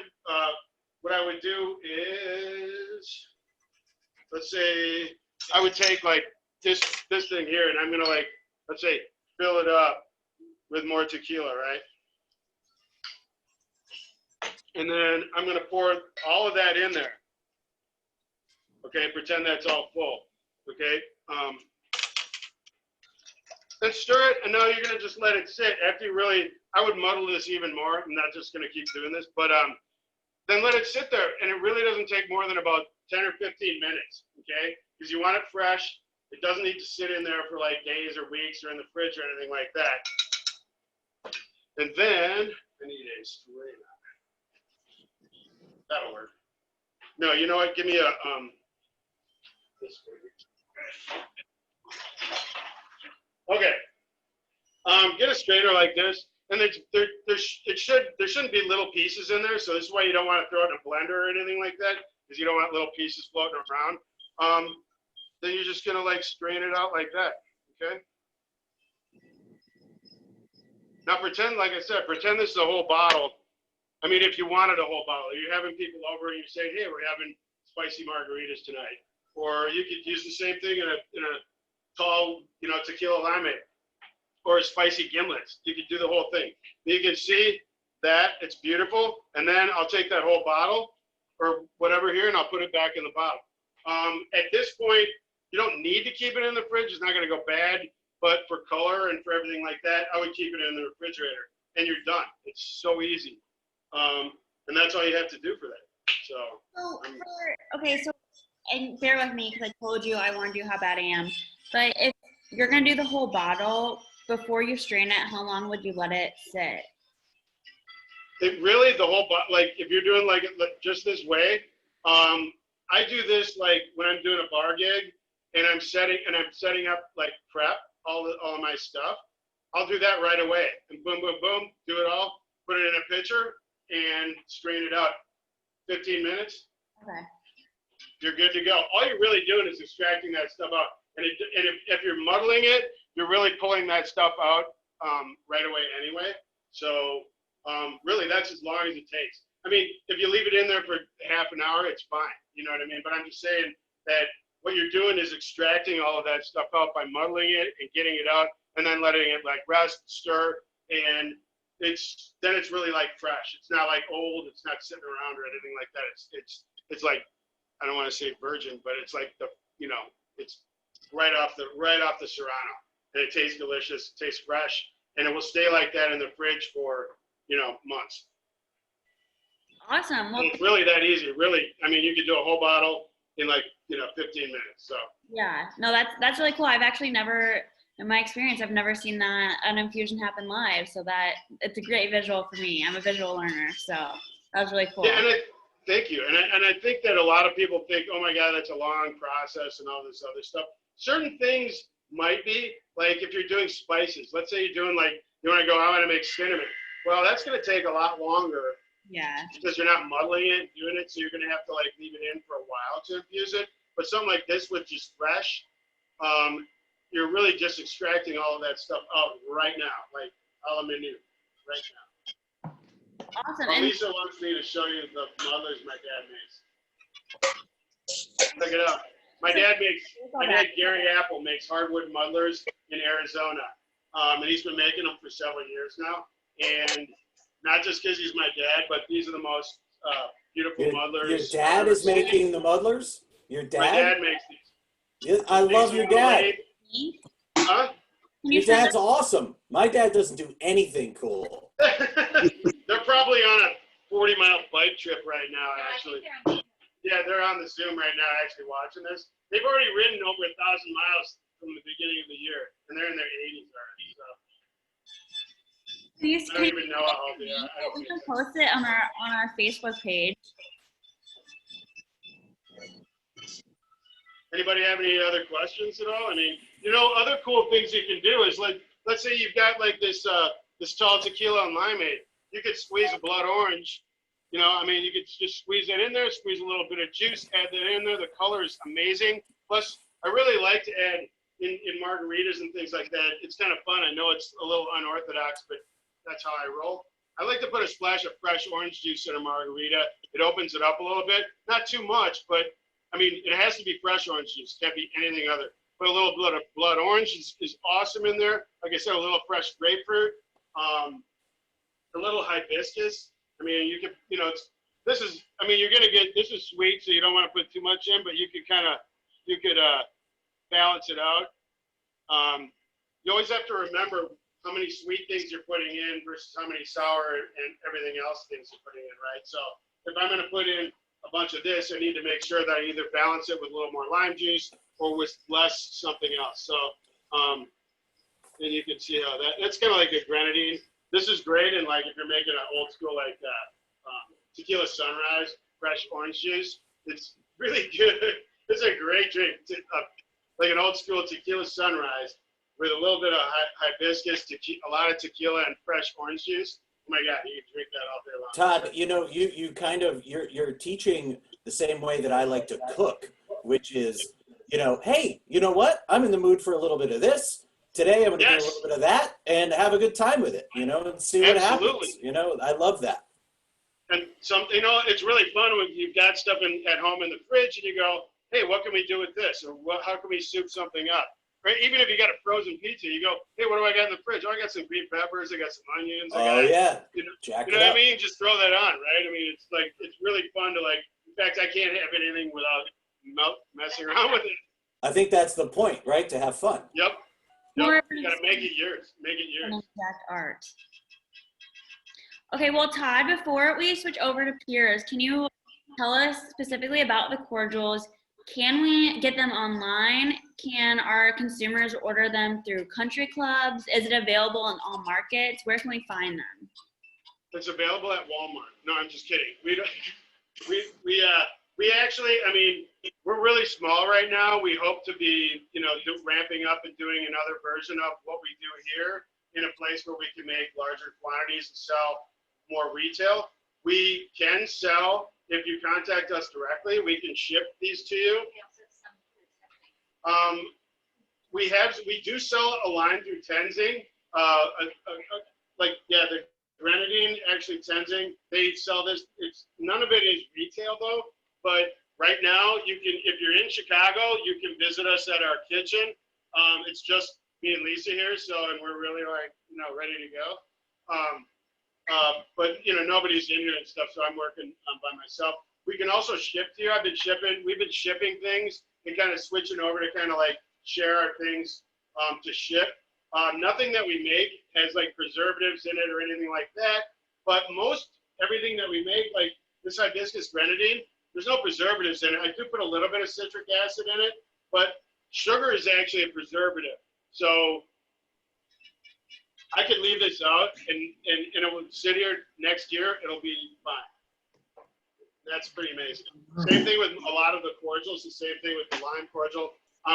Speaker 4: what I would do is, let's say I would take like this thing here, and I'm gonna like, let's say, fill it up with more tequila, right? And then I'm gonna pour all of that in there. Okay, pretend that's all full. Okay. Then stir it, and now you're gonna just let it sit. After you really, I would muddle this even more. I'm not just gonna keep doing this, but then let it sit there, and it really doesn't take more than about 10 or 15 minutes. Okay, because you want it fresh. It doesn't need to sit in there for like days or weeks or in the fridge or anything like that. And then I need a strainer. That'll work. No, you know what? Give me a Okay. Get a strainer like this, and there shouldn't be little pieces in there. So this is why you don't want to throw it in a blender or anything like that, because you don't want little pieces floating around. Then you're just gonna like strain it out like that. Okay. Now pretend, like I said, pretend this is a whole bottle. I mean, if you wanted a whole bottle, you're having people over and you're saying, hey, we're having spicy margaritas tonight. Or you could use the same thing in a tall, tequila limeade or spicy gimlets. You could do the whole thing. You can see that it's beautiful. And then I'll take that whole bottle or whatever here and I'll put it back in the bottle. At this point, you don't need to keep it in the fridge. It's not going to go bad. But for color and for everything like that, I would keep it in the refrigerator and you're done. It's so easy. And that's all you have to do for that.
Speaker 1: So, and bear with me because I told you I warned you how bad I am. But if you're going to do the whole bottle, before you strain it, how long would you let it sit?
Speaker 4: It really, the whole bottle, like if you're doing like just this way, I do this like when I'm doing a bar gig and I'm setting up like prep, all of my stuff. I'll do that right away and boom, boom, boom, do it all, put it in a pitcher and strain it out. 15 minutes. Okay. You're good to go. All you're really doing is extracting that stuff out. And if you're muddling it, you're really pulling that stuff out right away anyway. So really, that's as long as it takes. I mean, if you leave it in there for half an hour, it's fine. You know what I mean? But I'm just saying that what you're doing is extracting all of that stuff out by muddling it and getting it out and then letting it like rest, stir, and it's really like fresh. It's not like old. It's not sitting around or anything like that. It's like, I don't want to say virgin, but it's like it's right off the Serrano, and it tastes delicious, it tastes fresh, and it will stay like that in the fridge for months.
Speaker 1: Awesome. Well,
Speaker 4: it's really that easy. Really, I mean, you could do a whole bottle in like 15 minutes. So
Speaker 1: yeah, no, that's really cool. I've actually never, in my experience, I've never seen an infusion happen live. So that it's a great visual for me. I'm a visual learner, so that was really cool.
Speaker 4: Yeah, thank you. And I think that a lot of people think, oh my God, that's a long process and all this other stuff. Certain things might be, like if you're doing spices, let's say you're doing like, you want to go, I want to make cinnamon. Well, that's going to take a lot longer.
Speaker 1: Yeah.
Speaker 4: Because you're not muddling it, doing it, so you're going to have to like leave it in for a while to infuse it. But something like this, which is fresh, you're really just extracting all of that stuff out right now, like a la menu, right now.
Speaker 1: Awesome.
Speaker 4: Lisa wants me to show you the muddlers my dad makes. Check it out. My dad, Gary Apple, makes hardwood muddlers in Arizona. And he's been making them for several years now. And not just because he's my dad, but these are the most beautiful muddlers.
Speaker 6: Your dad is making the muddlers? Your dad?
Speaker 4: My dad makes these.
Speaker 6: I love your dad.
Speaker 4: Huh?
Speaker 6: Your dad's awesome. My dad doesn't do anything cool.
Speaker 4: They're probably on a 40-mile bike trip right now, actually. Yeah, they're on the Zoom right now, actually watching this. They've already ridden over 1,000 miles from the beginning of the year, and they're in their 80s already. So. I don't even know how old they are.
Speaker 1: We can post it on our Facebook page.
Speaker 4: Anybody have any other questions at all? I mean, other cool things you can do is like, let's say you've got like this tall tequila and limeade. You could squeeze a blood orange. You could just squeeze it in there, squeeze a little bit of juice, add that in there. The color is amazing. Plus, I really like to add in margaritas and things like that. It's kind of fun. I know it's a little unorthodox, but that's how I roll. I like to put a splash of fresh orange juice in a margarita. It opens it up a little bit. Not too much, but I mean, it has to be fresh orange juice. Can't be anything other. Put a little bit of blood orange is awesome in there. Like I said, a little fresh grapefruit, a little hibiscus. I mean, you could, you're gonna get, this is sweet, so you don't want to put too much in, but you could balance it out. You always have to remember how many sweet things you're putting in versus how many sour and everything else things you're putting in, right? So if I'm gonna put in a bunch of this, I need to make sure that I either balance it with a little more lime juice or with less something else. So then you can see how that's kind of like a grenadine. This is great, and like if you're making an old school like tequila sunrise, fresh orange juice, it's really good This is a great drink. Like an old school tequila sunrise with a little bit of hibiscus, a lot of tequila and fresh orange juice. Oh my God, you can drink that all day long.
Speaker 6: Todd, you kind of you're teaching the same way that I like to cook, which is, hey, you know what? I'm in the mood for a little bit of this. Today I'm going to do a little bit of that and have a good time with it, and see what happens. I love that.
Speaker 4: And it's really fun when you've got stuff at home in the fridge and you go, hey, what can we do with this? Or how can we soup something up? Right? Even if you got a frozen pizza, you go, hey, what do I got in the fridge? Oh, I got some green peppers. I got some onions.
Speaker 6: Yeah.
Speaker 4: You know what I mean? Just throw that on, right? I mean, it's really fun to in fact, I can't have anything without messing around with it.
Speaker 6: I think that's the point, right? To have fun.
Speaker 4: Yep. You gotta make it yours. Make it yours.
Speaker 1: Exact art. Okay, well, Todd, before we switch over to Piers, can you tell us specifically about the cordials? Can we get them online? Can our consumers order them through country clubs? Is it available in all markets? Where can we find them?
Speaker 4: It's available at Walmart. No, I'm just kidding. We actually, I mean, we're really small right now. We hope to be, ramping up and doing another version of what we do here in a place where we can make larger quantities and sell more retail. We can sell. If you contact us directly, we can ship these to you. We do sell a line through Tenzing. The grenadine, actually Tenzing, they sell this. None of it is retail though, but right now you can, if you're in Chicago, you can visit us at our kitchen. It's just me and Lisa here, and we're really ready to go. But nobody's in here and stuff, so I'm working by myself. We can also ship to you. We've been shipping things and kind of switching over to kind of share our things to ship. Nothing that we make has preservatives in it or anything like that. But everything that we make, like this hibiscus grenadine, there's no preservatives in it. I do put a little bit of citric acid in it, but sugar is actually a preservative. So I could leave this out and it will sit here next year. It'll be fine. That's pretty amazing. Same thing with a lot of the cordials. The same thing with the lime cordial.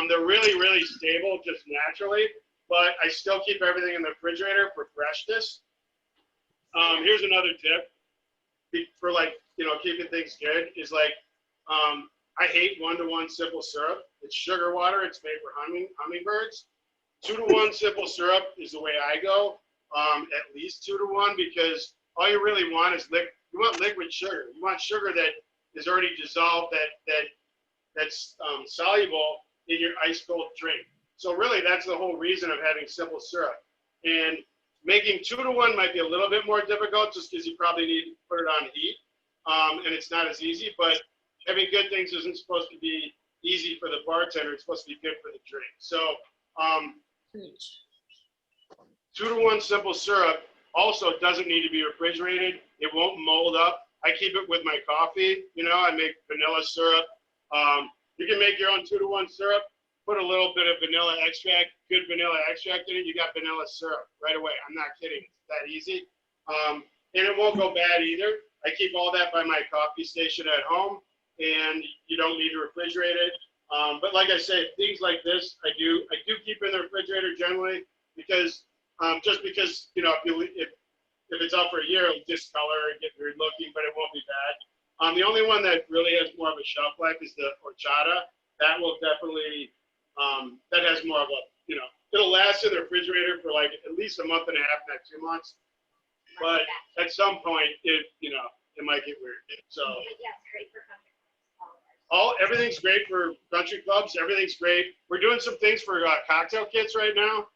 Speaker 4: They're really, really stable just naturally, but I still keep everything in the refrigerator for freshness. Here's another tip for keeping things good is I hate 1-to-1 simple syrup. It's sugar water. It's made for hummingbirds. 2-to-1 simple syrup is the way I go. At least 2-to-1 because all you really want is you want liquid sugar. You want sugar that is already dissolved, that's soluble in your ice cold drink. So really, that's the whole reason of having simple syrup. And making 2-to-1 might be a little bit more difficult just because you probably need to put it on heat, and it's not as easy. But having good things isn't supposed to be easy for the bartender. It's supposed to be good for the drink. So 2-to-1 simple syrup also doesn't need to be refrigerated. It won't mold up. I keep it with my coffee. I make vanilla syrup. You can make your own 2-to-1 syrup. Put a little bit of vanilla extract, good vanilla extract in it. You got vanilla syrup right away. I'm not kidding. It's that easy. And it won't go bad either. I keep all that by my coffee station at home, and you don't need to refrigerate it. But like I said, things like this, I do keep in the refrigerator generally because just because if it's out for a year, it'll discolor and get weird looking, but it won't be bad. The only one that really has more of a shelf life is the horchata. That will definitely that has more of a it'll last in the refrigerator for at least a month and a half, not 2 months. But at some point, it might get weird. So
Speaker 3: yeah, it's great for country.
Speaker 4: Everything's great for country clubs. Everything's great. We're doing some things for cocktail kits right now.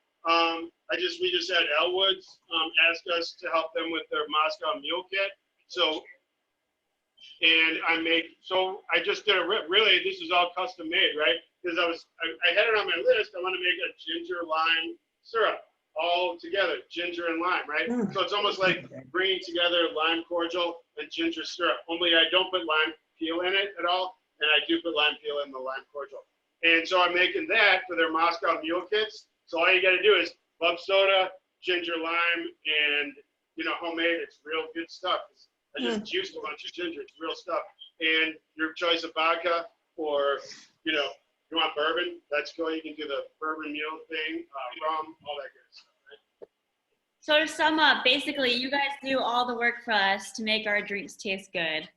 Speaker 4: We just had Elwood's ask us to help them with their Moscow Mule kit. I just did really, this is all custom made, right? Because I had it on my list. I want to make a ginger lime syrup all together, ginger and lime, right? So it's almost like bringing together lime cordial and ginger syrup. Only I don't put lime peel in it at all, and I do put lime peel in the lime cordial. And so I'm making that for their Moscow Mule kits. So all you got to do is club soda, ginger lime, and homemade. It's real good stuff. I just juiced a bunch of ginger. It's real stuff. And your choice of vodka. or, you know, you want bourbon, that's cool. You can do the bourbon mule thing, rum, all that good stuff. Right?
Speaker 1: So to sum up, basically, you guys do all the work for us to make our drinks taste good.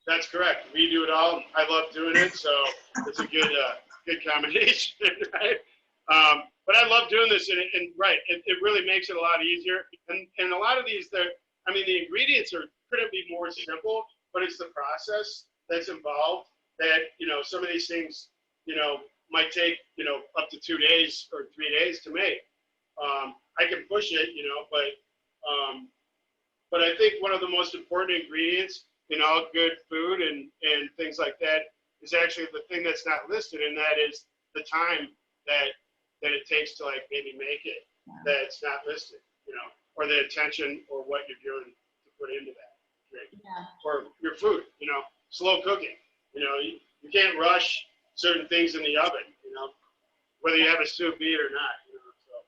Speaker 4: That's correct. We do it all. I love doing it, so it's a good combination, right? But I love doing this, and right, it really makes it a lot easier. And a lot of these, the ingredients couldn't be more simple, but it's the process that's involved that, you know, some of these things, you know, might take, you know, up to 2 days or 3 days to make. I can push it, you know, but I think one of the most important ingredients in all good food and things like that is actually the thing that's not listed, and that is the time that it takes to like maybe make it, that's not listed, you know, or the attention or what you're doing to put into that drink. Or your food, you know, slow cooking. You know, you can't rush certain things in the oven, you know, whether you have a sous vide or not. You know, so.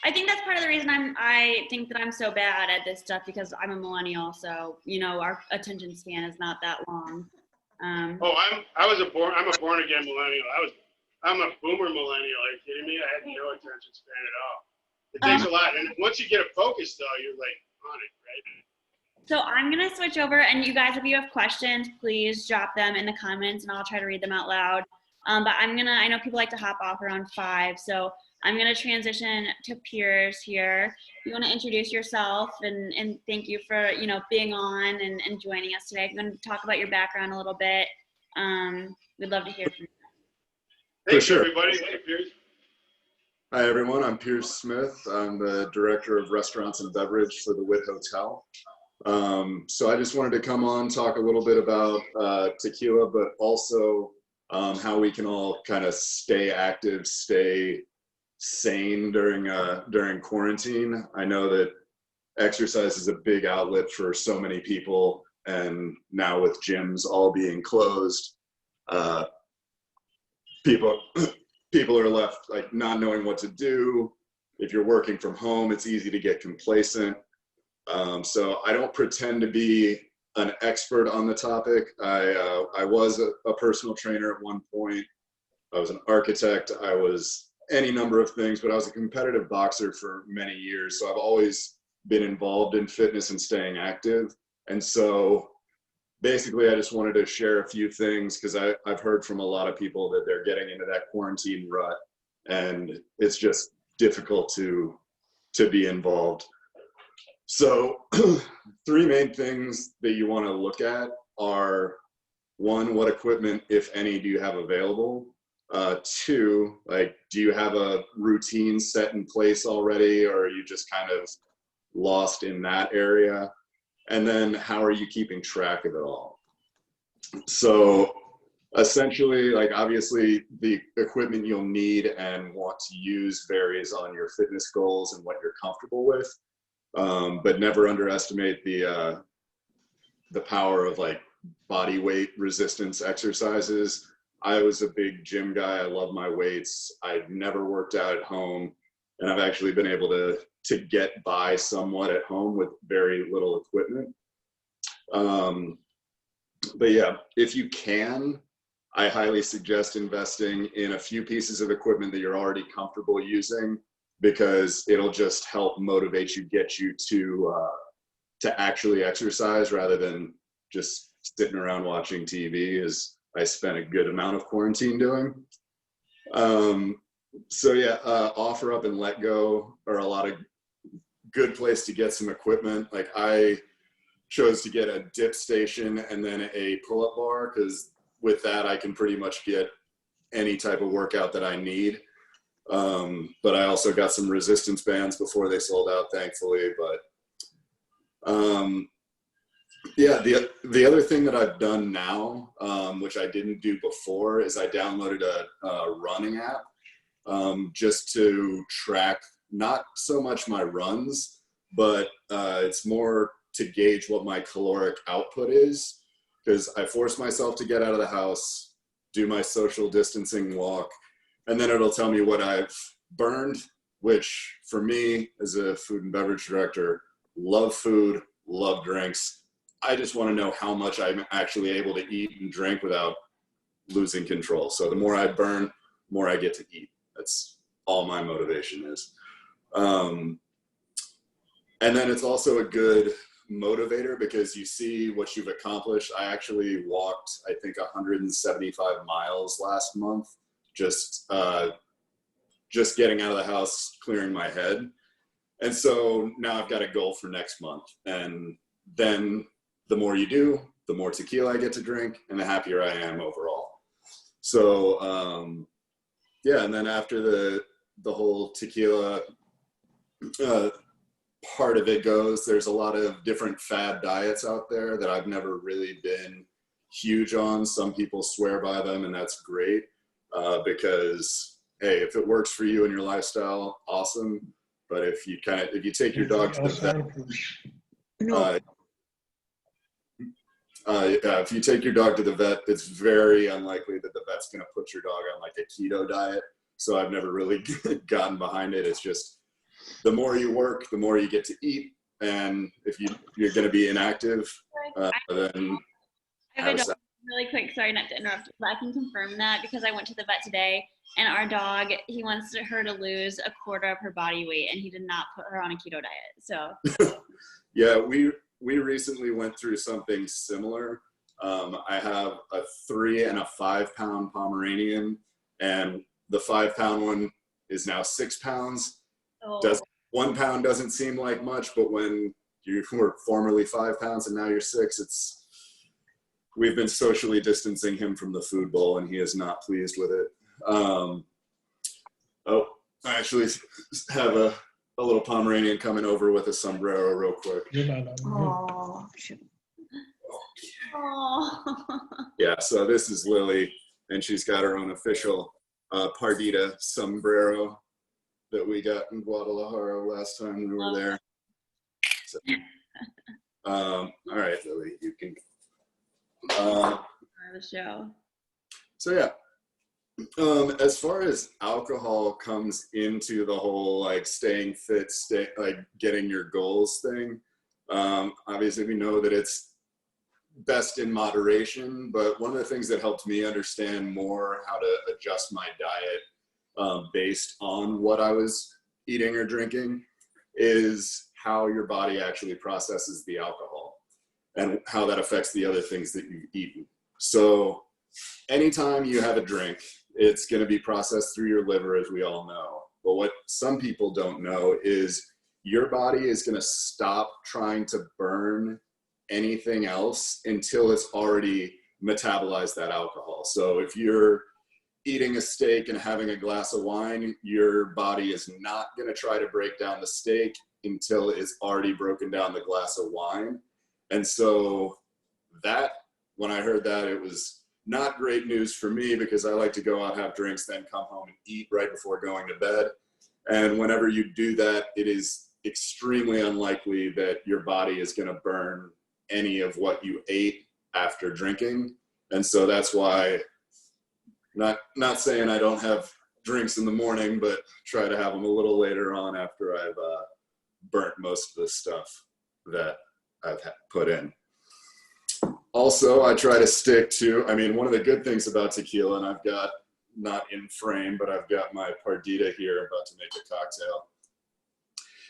Speaker 1: I think that's part of the reason I think that I'm so bad at this stuff, because I'm a millennial, so you know our attention span is not that long.
Speaker 4: I'm a born again millennial. I'm a boomer millennial. Are you kidding me? I had no attention span at all. It takes a lot, and once you get it focused, though, you're like on it, right?
Speaker 1: So I'm gonna switch over, and you guys, if you have questions, please drop them in the comments, and I'll try to read them out loud. But I know people like to hop off around 5, so I'm gonna transition to Piers here. You wanna introduce yourself and thank you for, you know, being on and joining us today. I'm gonna talk about your background a little bit. We'd love to hear from you.
Speaker 4: Hey,
Speaker 2: sure.
Speaker 4: everybody. Hey, Piers.
Speaker 2: Hi, everyone. I'm Piers Smyth. I'm the Director of Restaurants and Beverage for the Wit Hotel. So I just wanted to come on, talk a little bit about tequila, but also how we can all kind of stay active, stay sane during quarantine. I know that exercise is a big outlet for so many people, and now with gyms all being closed, people are left like not knowing what to do. If you're working from home, it's easy to get complacent. So I don't pretend to be an expert on the topic. I was a personal trainer at one point. I was an architect. I was any number of things, but I was a competitive boxer for many years. So I've always been involved in fitness and staying active. And so basically, I just wanted to share a few things because I've heard from a lot of people that they're getting into that quarantine rut, and it's just difficult to be involved. So 3 main things that you want to look at are, 1, what equipment, if any, do you have available? 2, like, do you have a routine set in place already, or are you just kind of lost in that area? And then how are you keeping track of it all? So essentially, like, obviously the equipment you'll need and want to use varies on your fitness goals and what you're comfortable with. But never underestimate the power of like body weight resistance exercises. I was a big gym guy. I love my weights. I've never worked out at home, and I've actually been able to get by somewhat at home with very little equipment. But yeah, if you can, I highly suggest investing in a few pieces of equipment that you're already comfortable using, because it'll just help motivate you, get you to actually exercise rather than just sitting around watching TV, as I spent a good amount of quarantine doing. So yeah, Offer Up and Let Go are a lot of good place to get some equipment. Like, I chose to get a dip station and then a pull-up bar, because with that I can pretty much get any type of workout that I need. But I also got some resistance bands before they sold out, thankfully. But yeah, the other thing that I've done now, which I didn't do before, is I downloaded a running app, just to track not so much my runs, but it's more to gauge what my caloric output is, because I force myself to get out of the house, do my social distancing walk, and then it'll tell me what I've burned, which for me as a food and beverage director, love food, love drinks. I just want to know how much I'm actually able to eat and drink without losing control. So the more I burn, the more I get to eat. That's all my motivation is. And then it's also a good motivator because you see what you've accomplished. I actually walked, I think, 175 miles last month, just getting out of the house, clearing my head. And so now I've got a goal for next month. And then the more you do, the more tequila I get to drink and the happier I am overall. So, yeah. And then after the whole tequila part of it goes, there's a lot of different fad diets out there that I've never really been huge on. Some people swear by them, and that's great because, hey, if it works for you and your lifestyle, awesome. But if you take your dog to the vet, if you take your dog to the vet, it's very unlikely that the vet's going to put your dog on like a keto diet. So I've never really gotten behind it. It's just the more you work, the more you get to eat. And if you're going to be inactive, then
Speaker 1: I have a dog, really quick, sorry not to interrupt, but I can confirm that because I went to the vet today and our dog, he wants her to lose a quarter of her body weight and he did not put her on a keto diet. So
Speaker 2: yeah, we recently went through something similar. I have a 3 and a 5 pound Pomeranian, and the 5 pound one is now 6 pounds. 1 pound doesn't seem like much, but when you were formerly 5 pounds and now you're 6, we've been socially distancing him from the food bowl and he is not pleased with it. I actually have a little Pomeranian coming over with a sombrero real quick.
Speaker 1: Oh,
Speaker 2: yeah, so this is Lily, and she's got her own official Pardita sombrero that we got in Guadalajara last time we were there. So, all right, Lily, you can.
Speaker 1: The show.
Speaker 2: So yeah, as far as alcohol comes into the whole like staying fit, like getting your goals thing, obviously we know that it's best in moderation, but one of the things that helped me understand more how to adjust my diet based on what I was eating or drinking is how your body actually processes the alcohol and how that affects the other things that you've eaten. So anytime you have a drink, it's going to be processed through your liver, as we all know. But what some people don't know is your body is going to stop trying to burn anything else until it's already metabolized that alcohol. So if you're eating a steak and having a glass of wine, your body is not going to try to break down the steak until it's already broken down the glass of wine. And so that, when I heard that, it was not great news for me because I like to go out, have drinks, then come home and eat right before going to bed. And whenever you do that, it is extremely unlikely that your body is going to burn any of what you ate after drinking. And so that's why, not saying I don't have drinks in the morning, but try to have them a little later on after I've burnt most of the stuff that I've put in. Also, I try to stick to, one of the good things about tequila, and I've got, not in frame, but I've got my Pardita here about to make a cocktail,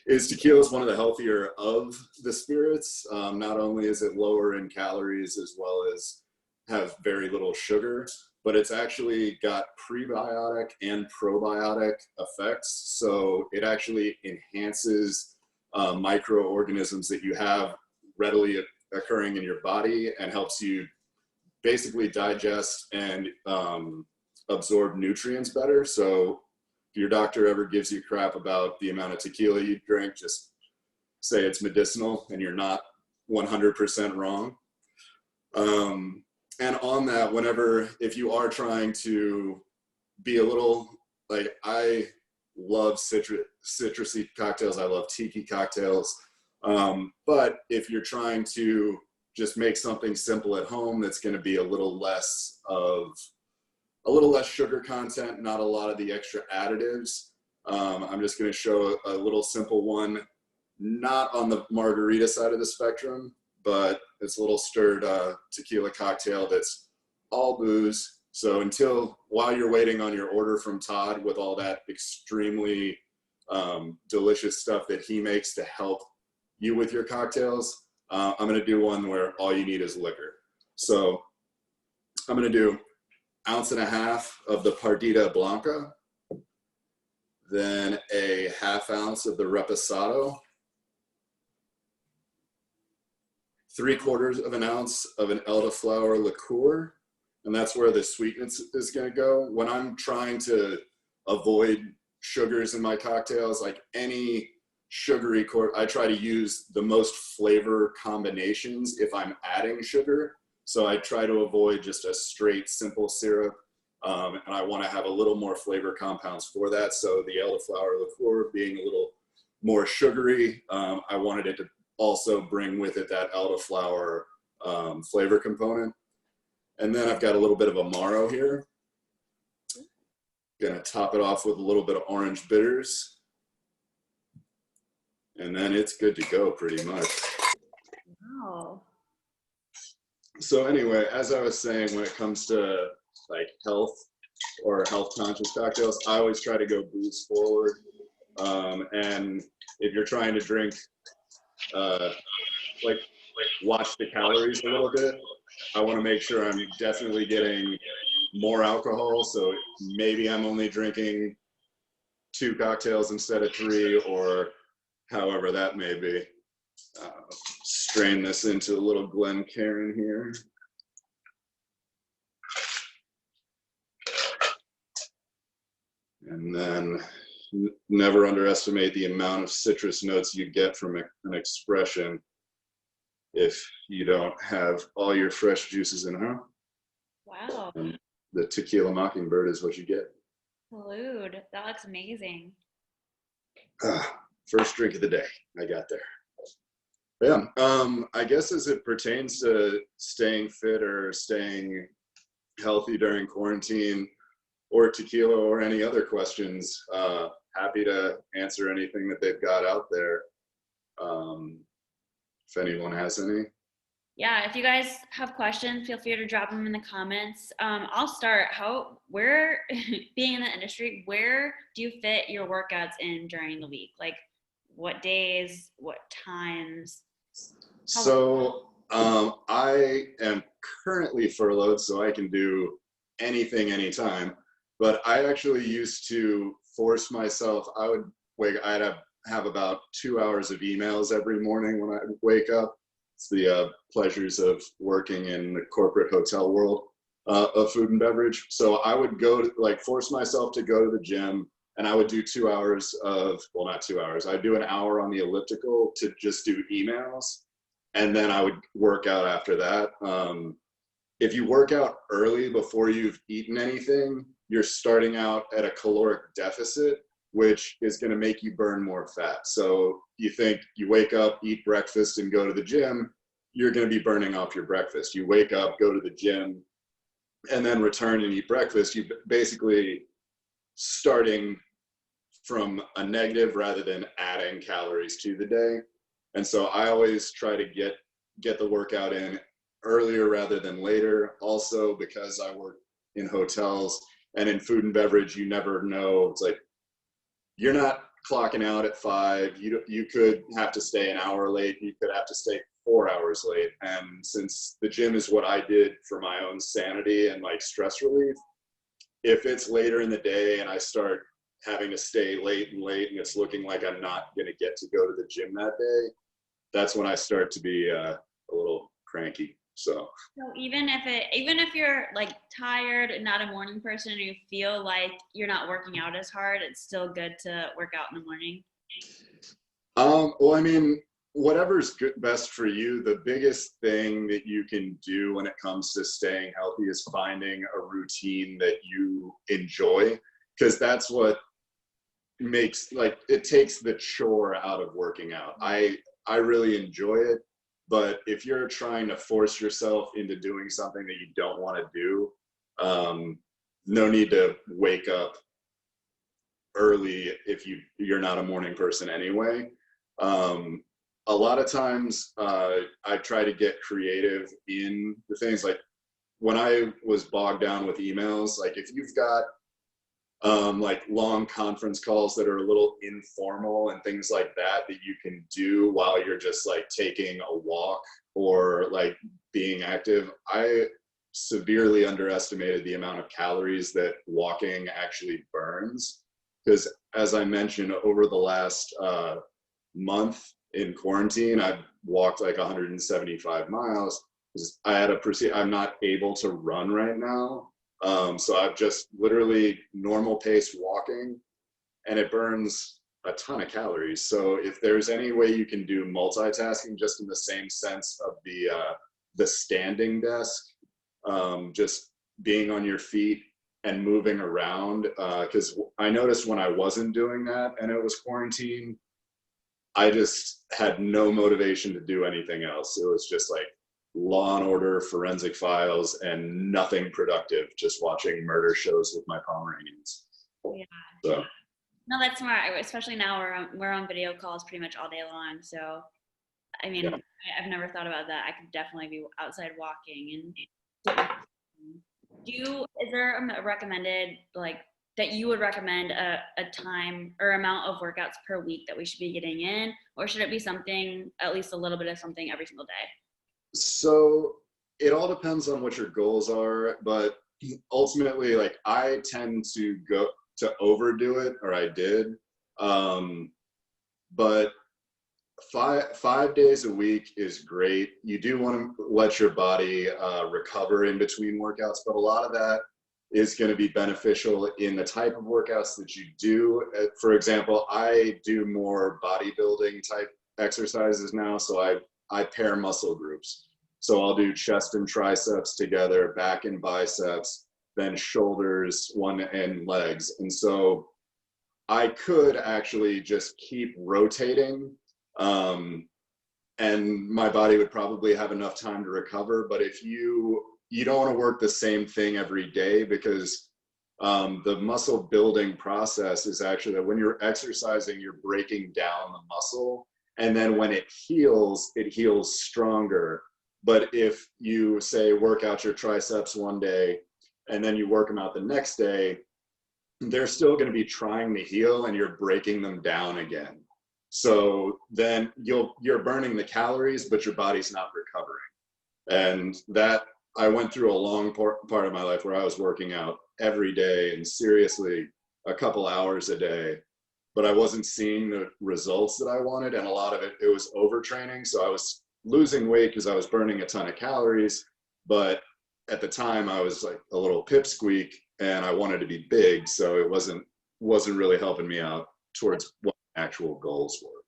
Speaker 2: is tequila is one of the healthier of the spirits. Not only is it lower in calories as well as have very little sugar, but it's actually got prebiotic and probiotic effects. So it actually enhances microorganisms that you have readily occurring in your body and helps you basically digest and absorb nutrients better. So if your doctor ever gives you crap about the amount of tequila you drink, just say it's medicinal and you're not 100% wrong. And on that, if you are trying to be a little, like, I love citrusy cocktails, I love tiki cocktails. But if you're trying to just make something simple at home that's going to be a little less sugar content, not a lot of the extra additives, I'm just going to show a little simple one, not on the margarita side of the spectrum, but it's a little stirred tequila cocktail that's all booze, So while you're waiting on your order from Todd with all that extremely delicious stuff that he makes to help you with your cocktails, I'm going to do one where all you need is liquor. So I'm going to do 1.5 ounces of the Pardita Blanca, then a 1/2 ounce of the Reposado, 3/4 ounce of an elderflower liqueur, and that's where the sweetness is going to go. When I'm trying to avoid sugars in my cocktails, like any sugary I try to use the most flavor combinations if I'm adding sugar. So I try to avoid just a straight simple syrup, and I want to have a little more flavor compounds for that. So the elderflower liqueur being a little more sugary, I wanted it to also bring with it that elderflower flavor component. And then I've got a little bit of Amaro here. Gonna top it off with a little bit of orange bitters. And then it's good to go pretty much.
Speaker 1: Wow.
Speaker 2: So anyway, as I was saying, when it comes to like health or health conscious cocktails, I always try to go booze forward. And if you're trying to drink, like watch the calories a little bit, I want to make sure I'm definitely getting more alcohol. So maybe I'm only drinking 2 cocktails instead of 3, or however that may be. Strain this into a little Glencairn here. And then never underestimate the amount of citrus notes you get from an expression if you don't have all your fresh juices in, huh?
Speaker 1: Wow.
Speaker 2: The tequila mockingbird is what you get.
Speaker 1: Salud. That looks amazing.
Speaker 2: First drink of the day. I got there. Yeah. I guess as it pertains to staying fit or staying healthy during quarantine, or tequila, or any other questions, happy to answer anything that they've got out there. If anyone has any.
Speaker 1: Yeah, if you guys have questions, feel free to drop them in the comments. I'll start. Being in the industry, where do you fit your workouts in during the week? Like what days, what times?
Speaker 2: So I am currently furloughed, so I can do anything, anytime. But I actually used to force myself. I'd have about 2 hours of emails every morning when I wake up. It's the pleasures of working in the corporate hotel world of food and beverage. So I would force myself to go to the gym, and I would do 2 hours of, well, not 2 hours. I'd do an hour on the elliptical to just do emails. And then I would work out after that. If you work out early before you've eaten anything, you're starting out at a caloric deficit, which is going to make you burn more fat. So you think you wake up, eat breakfast, and go to the gym, you're going to be burning off your breakfast. You wake up, go to the gym, and then return and eat breakfast. You basically starting from a negative rather than adding calories to the day. And so I always try to get the workout in earlier rather than later. Also, because I work in hotels and in food and beverage, you never know. It's like, you're not clocking out at 5. You could have to stay an hour late. You could have to stay 4 hours late. And since the gym is what I did for my own sanity and like stress relief, if it's later in the day and I start having to stay late and it's looking like I'm not going to get to go to the gym that day, that's when I start to be a little cranky. So
Speaker 1: even if you're like tired and not a morning person, and you feel like you're not working out as hard, it's still good to work out in the morning.
Speaker 2: Well, I mean, whatever's best for you. The biggest thing that you can do when it comes to staying healthy is finding a routine that you enjoy, because that's what makes, like, it takes the chore out of working out. I really enjoy it. But if you're trying to force yourself into doing something that you don't want to do, no need to wake up early if you're not a morning person anyway. A lot of times I try to get creative in the things, like when I was bogged down with emails, like if you've got like long conference calls that are a little informal and things like that you can do while you're just like taking a walk or like being active, I severely underestimated the amount of calories that walking actually burns. Because as I mentioned, over the last month in quarantine, I've walked like 175 miles. I had I'm not able to run right now. So I've just literally normal pace walking, and it burns a ton of calories. So if there's any way you can do multitasking just in the same sense of the standing desk, just being on your feet and moving around, because I noticed when I wasn't doing that and it was quarantine, I just had no motivation to do anything else. It was just like Law and Order, Forensic Files, and nothing productive, just watching murder shows with my Pomeranians.
Speaker 1: Yeah.
Speaker 2: So.
Speaker 1: No, that's smart. Especially now we're on video calls pretty much all day long. So, I mean,
Speaker 2: Yeah.
Speaker 1: I've never thought about that. I could definitely be outside walking. And is there a recommended, like, that you would recommend a time or amount of workouts per week that we should be getting in, or should it be something, at least a little bit of something every single day?
Speaker 2: So it all depends on what your goals are, but ultimately, like, I tend to go to overdo it, or I did. But five days a week is great. You do want to let your body recover in between workouts, but a lot of that is going to be beneficial in the type of workouts that you do. For example, I do more bodybuilding type exercises now, so I pair muscle groups. So I'll do chest and triceps together, back and biceps, then shoulders, and legs. And so I could actually just keep rotating, and my body would probably have enough time to recover. But if you don't want to work the same thing every day, because the muscle building process is actually that when you're exercising, you're breaking down the muscle, and then when it heals stronger. But if you say work out your triceps one day and then you work them out the next day, they're still going to be trying to heal, and you're breaking them down again. So then you're burning the calories, but your body's not recovering. And that, I went through a long part of my life where I was working out every day, and seriously a couple hours a day, but I wasn't seeing the results that I wanted. And a lot of it was overtraining. So I was losing weight because I was burning a ton of calories, but at the time I was like a little pipsqueak and I wanted to be big. So it wasn't really helping me out towards what actual goals were.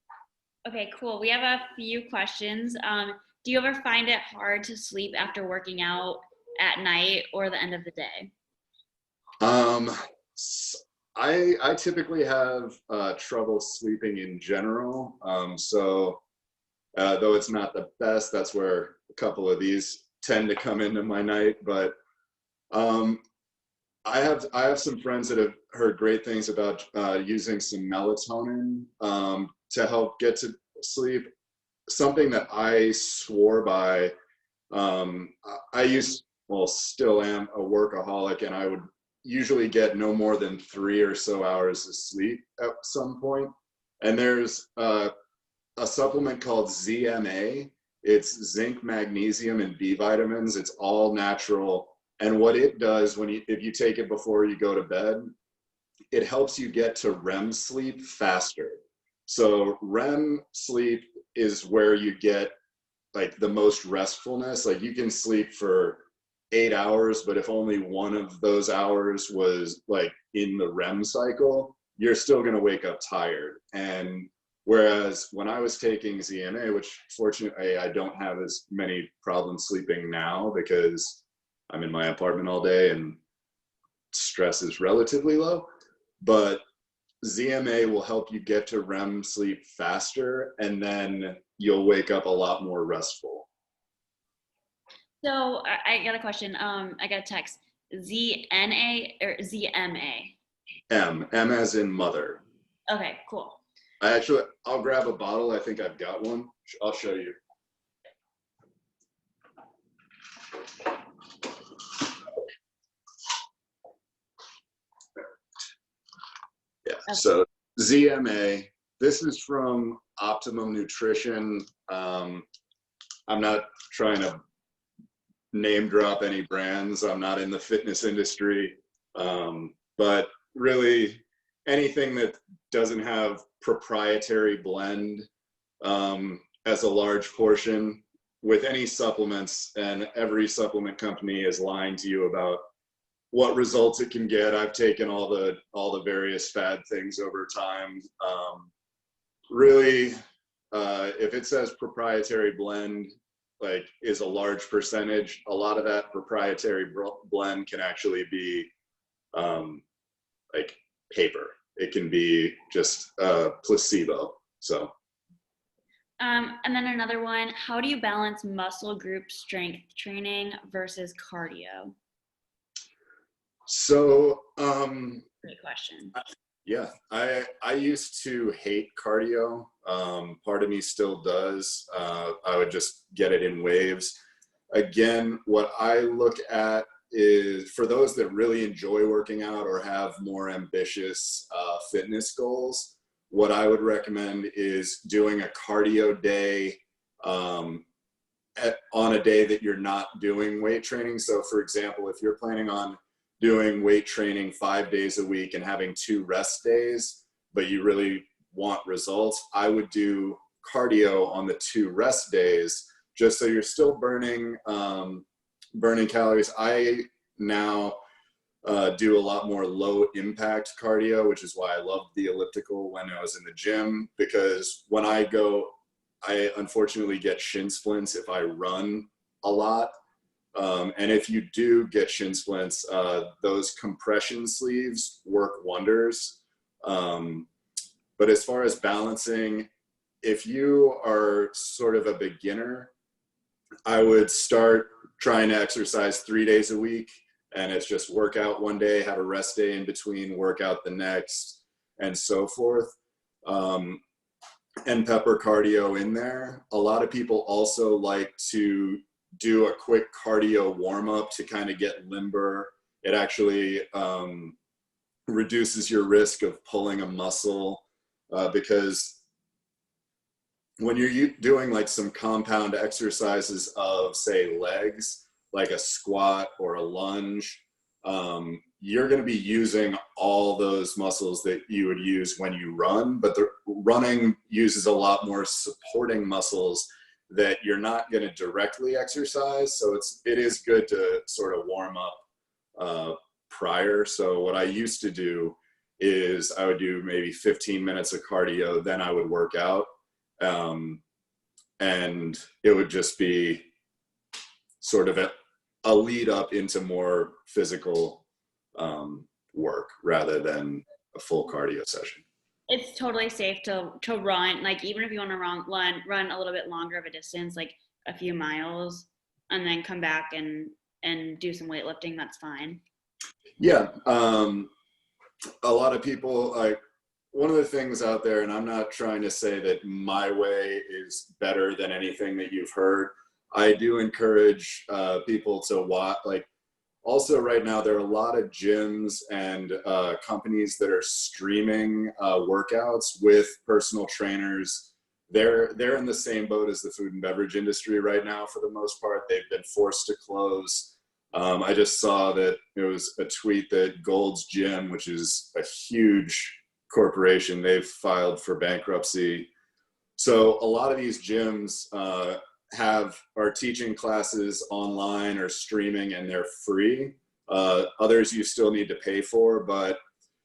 Speaker 1: Okay, cool. We have a few questions. Do you ever find it hard to sleep after working out at night or the end of the day?
Speaker 2: I typically have trouble sleeping in general. So though it's not the best, that's where a couple of these tend to come into my night. But I have some friends that have heard great things about using some melatonin to help get to sleep. Something that I swore by. Still am a workaholic, and I would usually get no more than 3 or so hours of sleep at some point. And there's a supplement called ZMA. It's zinc, magnesium, and B vitamins. It's all natural. And what it does if you take it before you go to bed, it helps you get to REM sleep faster. So REM sleep is where you get like the most restfulness. Like you can sleep for 8 hours, but if only one of those hours was like in the REM cycle, you're still going to wake up tired. And whereas when I was taking ZMA, which fortunately I don't have as many problems sleeping now because I'm in my apartment all day and stress is relatively low, but ZMA will help you get to REM sleep faster, and then you'll wake up a lot more restful.
Speaker 1: So I got a question. I got a text. ZNA or ZMA?
Speaker 2: M as in mother.
Speaker 1: Okay, cool.
Speaker 2: I'll grab a bottle. I think I've got one. I'll show you. Yeah, so ZMA, this is from Optimum Nutrition. I'm not trying to name drop any brands. I'm not in the fitness industry, but really anything that doesn't have proprietary blend as a large portion with any supplements, and every supplement company is lying to you about what results it can get. I've taken all the various fad things over time. Really, if it says proprietary blend, like is a large percentage, a lot of that proprietary blend can actually be like paper. It can be just placebo. So.
Speaker 1: And then another one, how do you balance muscle group strength training versus cardio?
Speaker 2: So,
Speaker 1: Great question.
Speaker 2: yeah, I used to hate cardio. Part of me still does. I would just get it in waves. Again, what I look at is for those that really enjoy working out or have more ambitious fitness goals, what I would recommend is doing a cardio day on a day that you're not doing weight training. So for example, if you're planning on doing weight training 5 days a week and having 2 rest days, but you really want results, I would do cardio on the 2 rest days, just so you're still burning calories. I now do a lot more low impact cardio, which is why I loved the elliptical when I was in the gym, because when I go, I unfortunately get shin splints if I run a lot. And if you do get shin splints, those compression sleeves work wonders. But as far as balancing, if you are sort of a beginner, I would start trying to exercise 3 days a week. And it's just workout one day, have a rest day in between, workout the next, and so forth. And pepper cardio in there. A lot of people also like to do a quick cardio warm up to kind of get limber. It actually reduces your risk of pulling a muscle because when you're doing like some compound exercises of, say, legs, like a squat or a lunge, you're going to be using all those muscles that you would use when you run, but the running uses a lot more supporting muscles that you're not going to directly exercise. So it is good to sort of warm up prior. So what I used to do is I would do maybe 15 minutes of cardio, then I would work out. And it would just be sort of a lead up into more physical work rather than a full cardio session.
Speaker 1: It's totally safe to run, like even if you want to run a little bit longer of a distance, like a few miles, and then come back and do some weightlifting, that's fine.
Speaker 2: Yeah. A lot of people, like, one of the things out there, and I'm not trying to say that my way is better than anything that you've heard. I do encourage people to watch, like, also right now there are a lot of gyms and companies that are streaming workouts with personal trainers. They're in the same boat as the food and beverage industry right now for the most part. They've been forced to close. I just saw that it was a tweet that Gold's Gym, which is a huge corporation, they've filed for bankruptcy. So a lot of these gyms are teaching classes online or streaming, and they're free. Others you still need to pay for, but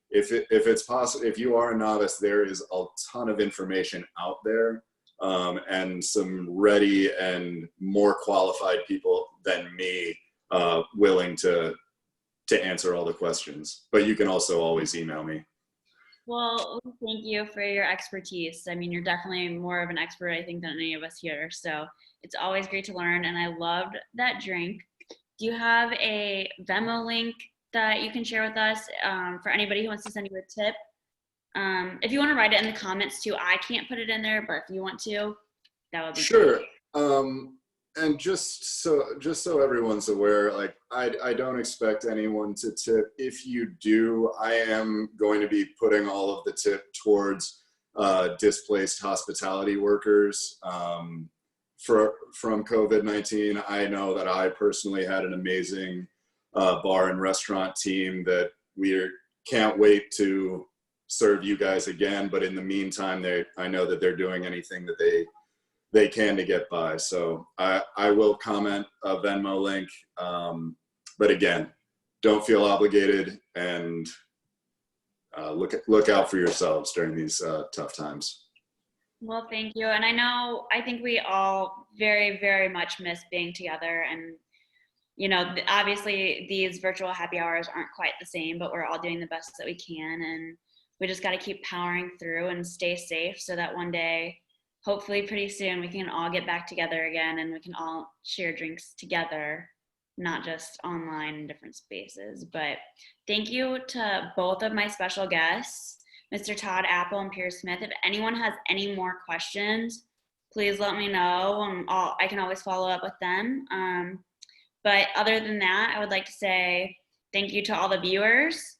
Speaker 2: if it's possible, if you are a novice, there is a ton of information out there, and some ready and more qualified people than me willing to answer all the questions. But you can also always email me.
Speaker 1: Well, thank you for your expertise. I mean, you're definitely more of an expert, I think, than any of us here. So it's always great to learn. And I loved that drink. Do you have a Venmo link that you can share with us for anybody who wants to send you a tip? If you want to write it in the comments too, I can't put it in there, but if you want to, that would be
Speaker 2: sure.
Speaker 1: great.
Speaker 2: and just so everyone's aware, like I don't expect anyone to tip. If you do, I am going to be putting all of the tip towards displaced hospitality workers from COVID-19. I know that I personally had an amazing bar and restaurant team that we can't wait to serve you guys again. But in the meantime, I know that they're doing anything that they can to get by. So I will comment a Venmo link. But again, don't feel obligated, and look out for yourselves during these tough times.
Speaker 1: Well, thank you. And I think we all very, very much miss being together. And, obviously these virtual happy hours aren't quite the same, but we're all doing the best that we can. And we just got to keep powering through and stay safe so that one day, hopefully pretty soon, we can all get back together again and we can all share drinks together, not just online in different spaces. But thank you to both of my special guests, Mr. Todd Apple and Piers Smyth. If anyone has any more questions, please let me know. I can always follow up with them. But other than that, I would like to say thank you to all the viewers.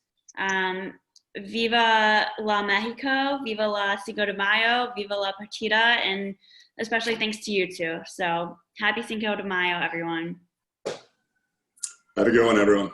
Speaker 1: Viva la Mexico, viva la Cinco de Mayo, viva la Partida, and especially thanks to you two. So happy Cinco de Mayo, everyone.
Speaker 2: Have a good one, everyone.